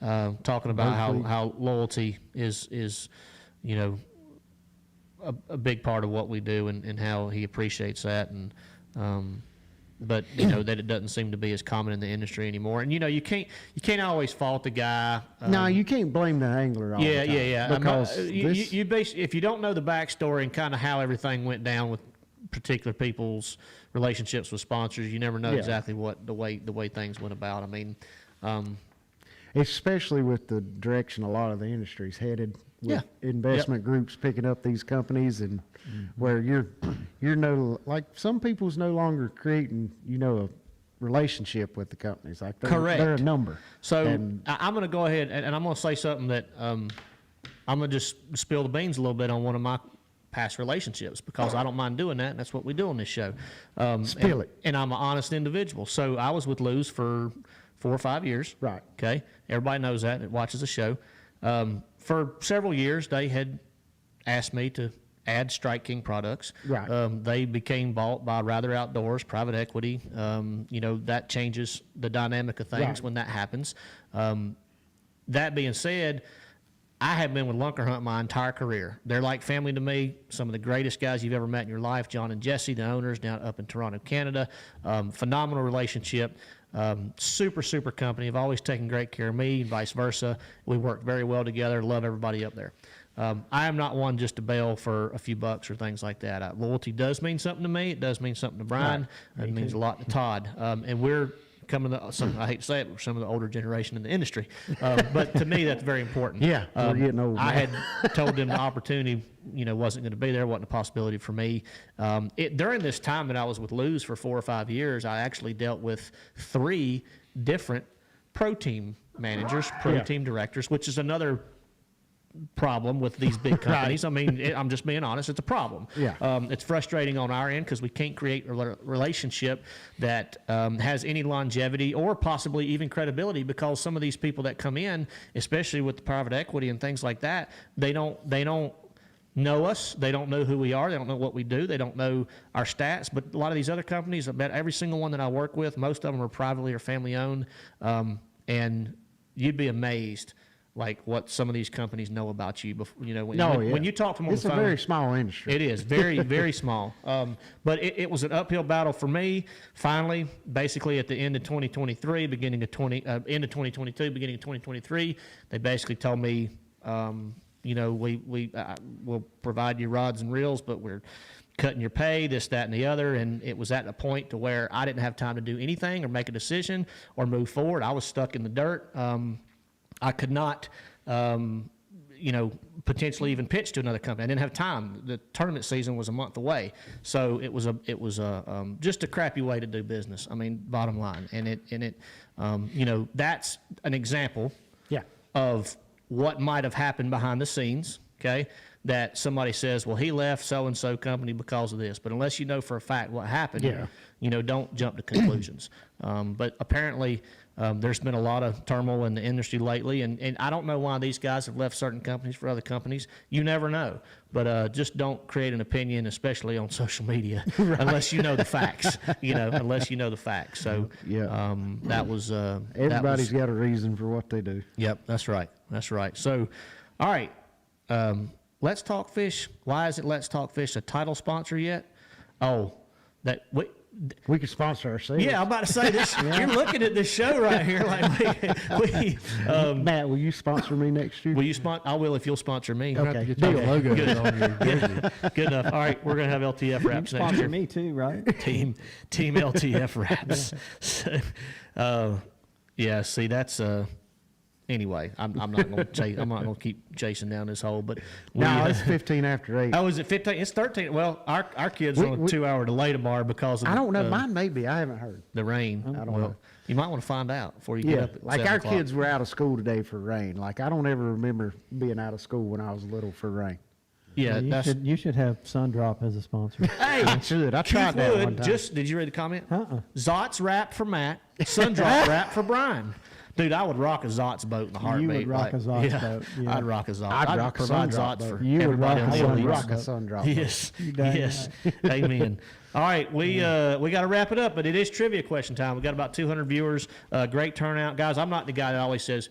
talking about how loyalty is a big part of what we do, and how he appreciates that, and but that it doesn't seem to be as common in the industry anymore. And you can't always fault the guy. No, you can't blame the angler all the time. Yeah. Because If you don't know the backstory and kind of how everything went down with particular people's relationships with sponsors, you never know Yeah. exactly what the way things went about. I mean, especially with the direction a lot of the industry's headed, with Yeah. investment groups picking up these companies, and where you're like some people's no longer creating a relationship with the companies, like Correct. they're a number. So And- I'm going to go ahead and I'm going to say something that I'm going to just spill the beans a little bit on one of my past relationships, because I don't mind doing that, and that's what we do on this show. Spill it. And I'm an honest individual. So I was with Lou's for 4 or 5 years. Right. Okay. Everybody knows that watches the show. For several years, they had asked me to add Strike King products. Right. They became bought by Rather Outdoors, private equity. That changes the dynamic of things Right. when that happens. That being said, I have been with Lunker Hunt my entire career. They're like family to me. Some of the greatest guys you've ever met in your life, John and Jesse, the owners down up in Toronto, Canada. Phenomenal relationship. Super company. Have always taken great care of me, and vice versa. We work very well together. Love everybody up there. I am not one just to bail for a few bucks or things like that. Loyalty does mean something to me. It does mean something to Brian. Right. It means a lot to Todd. And we're I hate to say it, but some of the older generation in the industry. But to me, that's very important. Yeah, we're getting old. I man. had told them the opportunity, wasn't going to be there, wasn't a possibility for me. During this time that I was with Lou's for 4 or 5 years, I actually dealt with 3 different pro team managers, pro team directors, which is another problem with these big companies. I mean, I'm just being honest. It's a problem. Yeah. It's frustrating on our end because we can't create a relationship that has any longevity or possibly even credibility, because some of these people that come in, especially with the private equity and things like that, they don't know us. They don't know who we are. They don't know what we do. They don't know our stats. But a lot of these other companies, about every single one that I work with, most of them are privately or family owned. And you'd be amazed, like, what some of these companies know about you. Before, when you talk to them on It's the phone. a very small industry. It is very, very small. But it was an uphill battle for me. Finally, basically at the end of 2023, end of 2022, beginning of 2023, they basically told me, we'll provide you rods and reels, but we're cutting your pay, this, that, and the other. And it was at a point to where I didn't have time to do anything or make a decision or move forward. I was stuck in the dirt. I could not, potentially even pitch to another company. I didn't have time. The tournament season was a month away, so it was just a crappy way to do business. I mean, bottom line, that's an example of what might have happened behind the scenes. Okay, that somebody says, well, he left so and so company because of this, but unless you know for a fact what happened, don't jump to conclusions. But apparently, there's been a lot of turmoil in the industry lately, and I don't know why these guys have left certain companies for other companies. You never know. But just don't create an opinion, especially on social media, unless you know the facts. Unless you know the facts. So that was Everybody's got a reason for what they do. Yep, that's right. That's right. So, all right, Let's Talk Fish. Why isn't Let's Talk Fish a title sponsor yet? Oh, we could sponsor ourselves. Yeah, I'm about to say this. You're looking at this show right here, like Matt, will you sponsor me next year? Will you sponsor? I will if you'll sponsor me. Okay, Get your logo on your jersey. Good enough. All right, we're gonna have LTF wraps You next sponsor year. me too, right? Team LTF wraps. So, see, that's anyway. I'm not gonna chase. I'm not gonna keep chasing down this hole. But no, it's 15 after 8. Oh, is it 15? It's 13. Well, our kids are on a 2-hour delay tomorrow because of I don't know. Mine may be. I haven't heard. the rain. I don't know. You might want to find out before you get up at like 7 our o'clock. kids were out of school today for rain. Like I don't ever remember being out of school when I was little for rain. Yeah, Well, you should have Sundrop as a sponsor. Hey, I should. I tried that one time. Did you read the comment? Uh-uh. Zot's wrap for Matt, Sundrop wrap for Brian. Dude, I would rock a Zot's boat in a heartbeat. would rock a Zot's boat, yeah. I'd rock a Zot. I'd rock a provide Sundrop Zots boat. for You would everybody rock on a the I would leagues. rock a Sundrop. Yes, dang yes, amen. All right, we got to wrap it up, but it is trivia question time. We got about 200 viewers. Great turnout, guys. I'm not the guy that always says,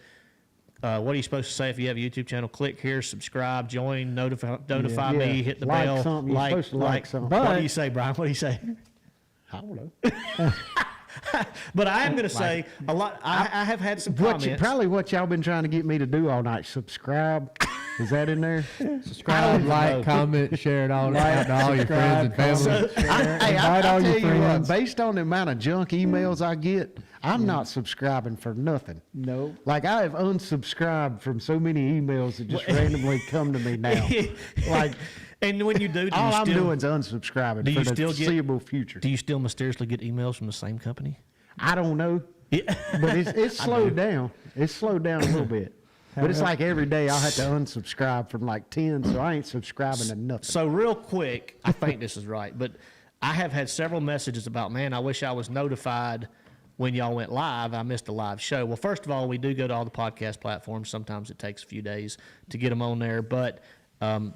"What are you supposed to say if you have a YouTube channel?" Click here, subscribe, join, notify Yeah. me, hit the Like bell, something. You're supposed to like something. What But- do you say, Brian? What do you say? I don't know. But I am going to say a lot. I have had some comments. Probably what y'all been trying to get me to do all night. Subscribe. Is that in there? Subscribe, like, comment, share it all out to all your friends and family. Hey, Invite I all tell your you what, friends. based on the amount of junk emails I get, I'm not subscribing for nothing. No. Like I have unsubscribed from so many emails that just randomly come to me now. Like And when you do, all you I'm still, doing is unsubscribing do for you the still get- foreseeable future. do you still mysteriously get emails from the same company? I don't know, Yeah. but it's slowed down. It's slowed down a little bit. But it's like every day I'll have to unsubscribe from like 10, so I ain't subscribing to nothing. So real quick, I think this is right, but I have had several messages about, man, I wish I was notified when y'all went live. I missed a live show. Well, first of all, we do go to all the podcast platforms. Sometimes it takes a few days to get them on there, but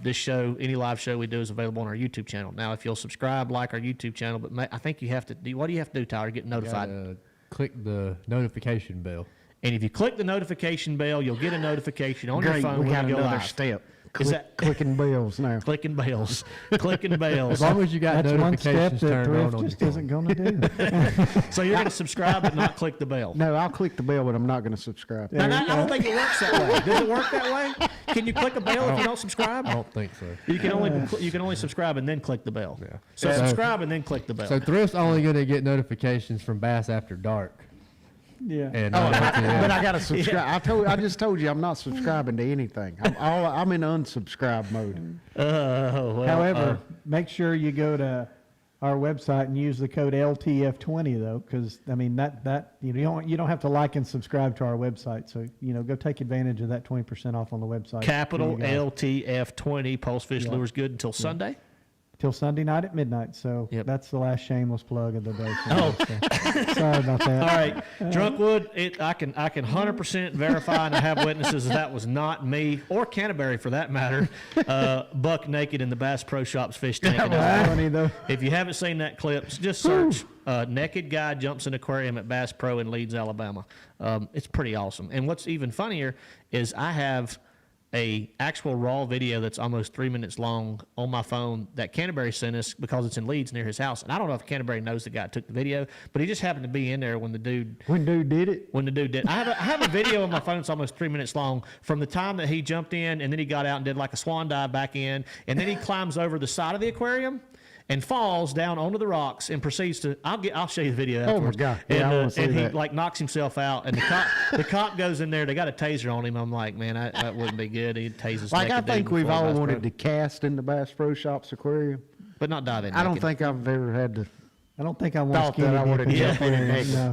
this show, any live show we do, is available on our YouTube channel. Now, if you'll subscribe, like our YouTube channel, but I think you have to do, what do you have to do, Tyler, get notified? Click the notification bell. And if you click the notification bell, you'll get a notification on your Great, phone we when got we go another live. step. Is that Clicking bells now. clicking bells? Clicking bells. As long as you got That's one step notifications that turned on Thrift on your just phone. isn't going to do. So you're going to subscribe but not click the bell. No, I'll click the bell, but I'm not going to subscribe. And I don't think it works that way. Does it work that way? Can you click a bell if you don't subscribe? I don't think so. You can only subscribe and then click the bell. Yeah. So Yeah. subscribe and then click the bell. So Thrift's only going to get notifications from Bass After Dark. Yeah. And But I got to subscribe. I just told you I'm not subscribing to anything. I'm in unsubscribe mode. However, make sure you go to our website and use the code LTF20 though, because I mean that you don't have to like and subscribe to our website. So go take advantage of that 20% off on the website. Capital LTF20. Pulse Fish Lures good until Sunday. Till Sunday night at midnight. So Yep. that's the last shameless plug of the day. Oh. Sorry about that. All right, Drunkwood. I can 100% verify, and I have witnesses that was not me or Canterbury for that matter. Buck naked in the Bass Pro Shops fish tank. That was funny though. If you haven't seen that clip, just search naked guy jumps in aquarium at Bass Pro in Leeds, Alabama. It's pretty awesome. And what's even funnier is I have a actual raw video that's almost 3 minutes long on my phone that Canterbury sent us because it's in Leeds near his house. And I don't know if Canterbury knows the guy that took the video, but he just happened to be in there when the dude did it. When the dude did. I have a video on my phone that's almost 3 minutes long from the time that he jumped in and then he got out and did like a swan dive back in, and then he climbs over the side of the aquarium and falls down onto the rocks and proceeds to. I'll show you the video. Oh my afterwards. God! And, Yeah, I want to see and he that. like knocks himself out, and the cop goes in there. They got a taser on him. I'm like, man, that wouldn't be good. He tases. Like I naked dude think we've before all Bass wanted Pro. to cast in the Bass Pro Shops aquarium. but not dive in. I don't naked. think I've ever had to. I don't think I want Thought that I skinny would've dip jumped in it naked. No.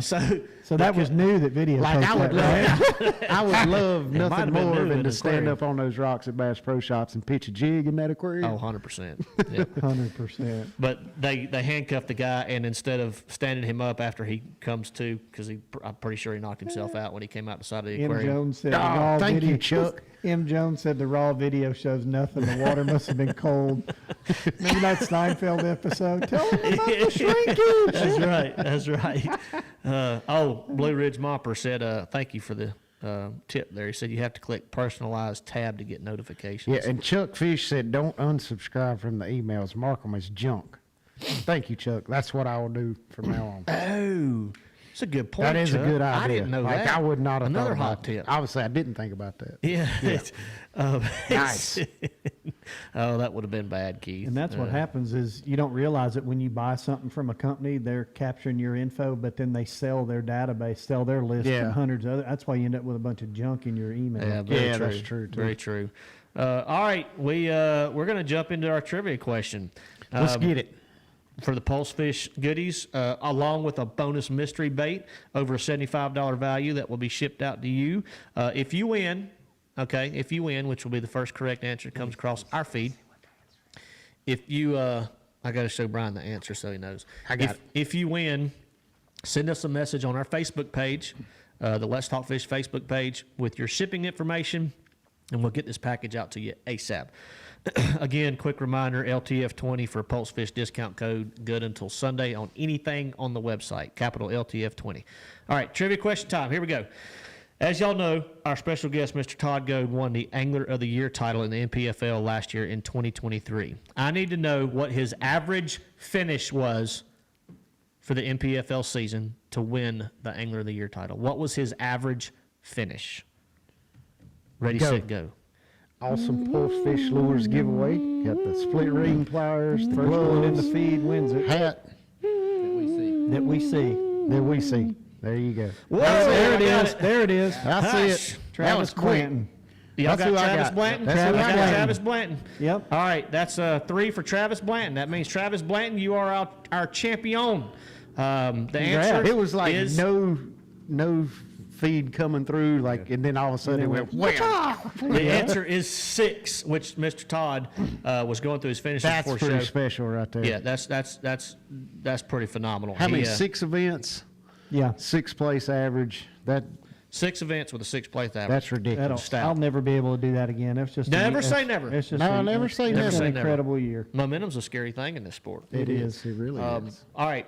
So that was new that video. Like I would love, I would love might nothing have been more new in than the to stand aquarium. up on those rocks at Bass Pro Shops and pitch a jig in that aquarium. Oh, 100%. Yeah. 100%. But they handcuffed the guy, and instead of standing him up after he comes to, because I'm pretty sure he knocked himself out when he came out the side of the M. aquarium. Jones said Oh, the raw thank video. you, Chuck. M. Jones said the raw video shows nothing. The water must have been cold. Maybe that Steinfeld episode. Tell them about the shrinkage. That's right. Blue Ridge Mopper said, thank you for the tip there. He said you have to click personalized tab to get notifications. Yeah, and Chuck Fish said, "Don't unsubscribe from the emails. Mark them as junk." Thank you, Chuck. That's what I will do from now on. Oh, it's a good point. That is Chuck. a good idea. I didn't know like, that. I would not have Another thought hot about tip. Obviously, I didn't think about that. Yeah. Nice. Oh, that would have been bad, Keith. And that's what happens is you don't realize it when you buy something from a company, they're capturing your info, but then they sell their database, sell their list Yeah. and hundreds of other. That's why you end up with a bunch of junk in your email. Yeah, very Yeah, true. that's true, too. Very true. All right, we're going to jump into our trivia question. Let's get it. For the Pulse Fish goodies, along with a bonus mystery bait over a $75 value that will be shipped out to you. If you win, which will be the first correct answer that comes across our feed. If you, I got to show Brian the answer so he knows. I got it. If you win, send us a message on our Facebook page, the Let's Talk Fish Facebook page, with your shipping information, and we'll get this package out to you ASAP. Again, quick reminder, LTF20 for Pulse Fish discount code, good until Sunday on anything on the website, capital LTF20. All right, trivia question time. Here we go. As y'all know, our special guest, Mr. Todd Goad, won the Angler of the Year title in the NPFL last year in 2023. I need to know what his average finish was for the NPFL season to win the Angler of the Year title. What was his average finish? Ready, Go. set, go. Awesome Pulse Fish Lures giveaway. Got the split ring pliers, the First one in gloves, the feed wins it. hat That we see. that we see. There you go. Whoa, There it I got is. There it is. I see Hush. it. That Travis was quick. Blanton. Y'all That's got who I Travis got. Blanton? That's I who I got got. Travis Blanton. Yep. All right, that's 3 for Travis Blanton. That means Travis Blanton, you are our champion. The answer It was like is no feed coming through, like, and then all of a sudden it went, wow. the answer is 6, which Mr. Todd was going through his finishes That's before pretty show. special right there. Yeah, that's pretty phenomenal. How many? He, 6 events, Yeah. 6th place average. 6 events with a 6th place average. That's ridiculous. Stout. I'll never be able to do that again. That's just Never say that's- never. It's just No, never say it's never. an Say never. incredible year. Momentum's a scary thing in this sport. It is. It really is. All right.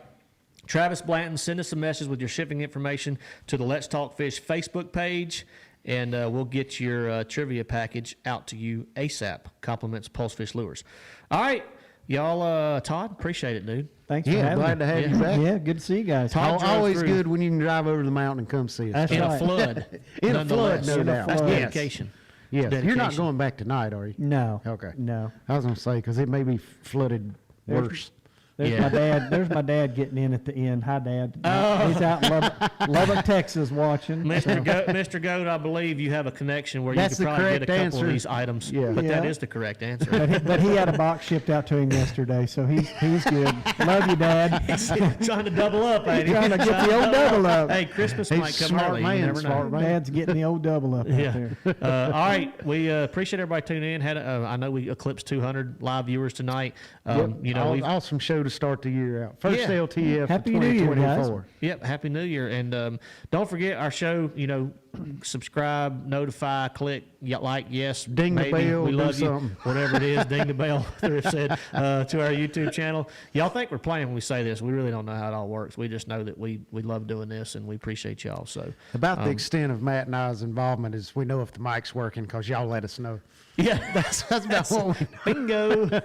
Travis Blanton, send us a message with your shipping information to the Let's Talk Fish Facebook page, and we'll get your trivia package out to you ASAP. Compliments Pulse Fish Lures. All right. Y'all, Todd, appreciate it, dude. Thanks for Yeah, having glad me. to have you back. Yeah, good to see you guys. Todd drove Always through good when you can drive over the mountain and come see us. That's in right. a flood. In a nonetheless. flood, no In a doubt. That's flood. Yes. dedication. Yes. You're not dedication. going back tonight, are you? No. Okay. No. I was going to say, because it may be flooded worse. There's my dad. There's my dad getting in at the end. Hi, Dad. He's out in Lubbock, Texas, watching. Mr. Goat, I believe you have a connection where That's you the could probably get a correct couple of answer. these items. Yeah. But that Yeah. is the correct answer. But he had a box shipped out to him yesterday, so he's good. Love you, Dad. Trying to double up, ain't he? Trying to get the old double up. Hey, Christmas He's might come smart early. man, You never know. smart man. Dad's getting the old double up out Yeah. there. All right. We appreciate everybody tuning in. I know we eclipsed 200 live viewers tonight. You know, we've Awesome show to start the year out. First Yeah. LTF Happy of New Year, guys. 2024. Yep, Happy New Year. And don't forget our show, you know, subscribe, notify, click, like, yes, Ding the maybe, bell, we do love you, something. whatever it is, ding the bell, Thrift said, to our YouTube channel. Y'all think we're playing when we say this. We really don't know how it all works. We just know that we love doing this and we appreciate y'all. So, About the extent of Matt and I's involvement is we know if the mic's working because y'all let us know. yeah, That's about what we know. bingo.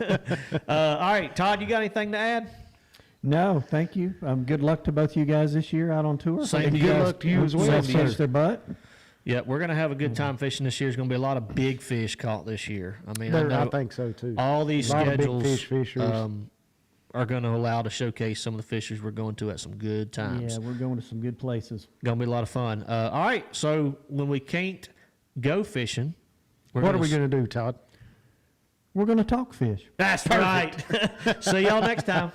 All right, Todd, you got anything to add? No, thank you. Good luck to both you guys this year out on tour. Same And to you good guys. luck to you as well, Same to you. Catch their butt. Yeah, we're gonna have a good time fishing this year. There's gonna be a lot of big fish caught this year. I mean, I I know think so too. all these A lot of big schedules fish fishers. are going to allow to showcase some of the fishers we're going to at some good times. Yeah, we're going to some good places. Going to be a lot of fun. All right, so when we can't go fishing, What are we going to do, Todd? We're going to talk fish. That's right. See y'all next time.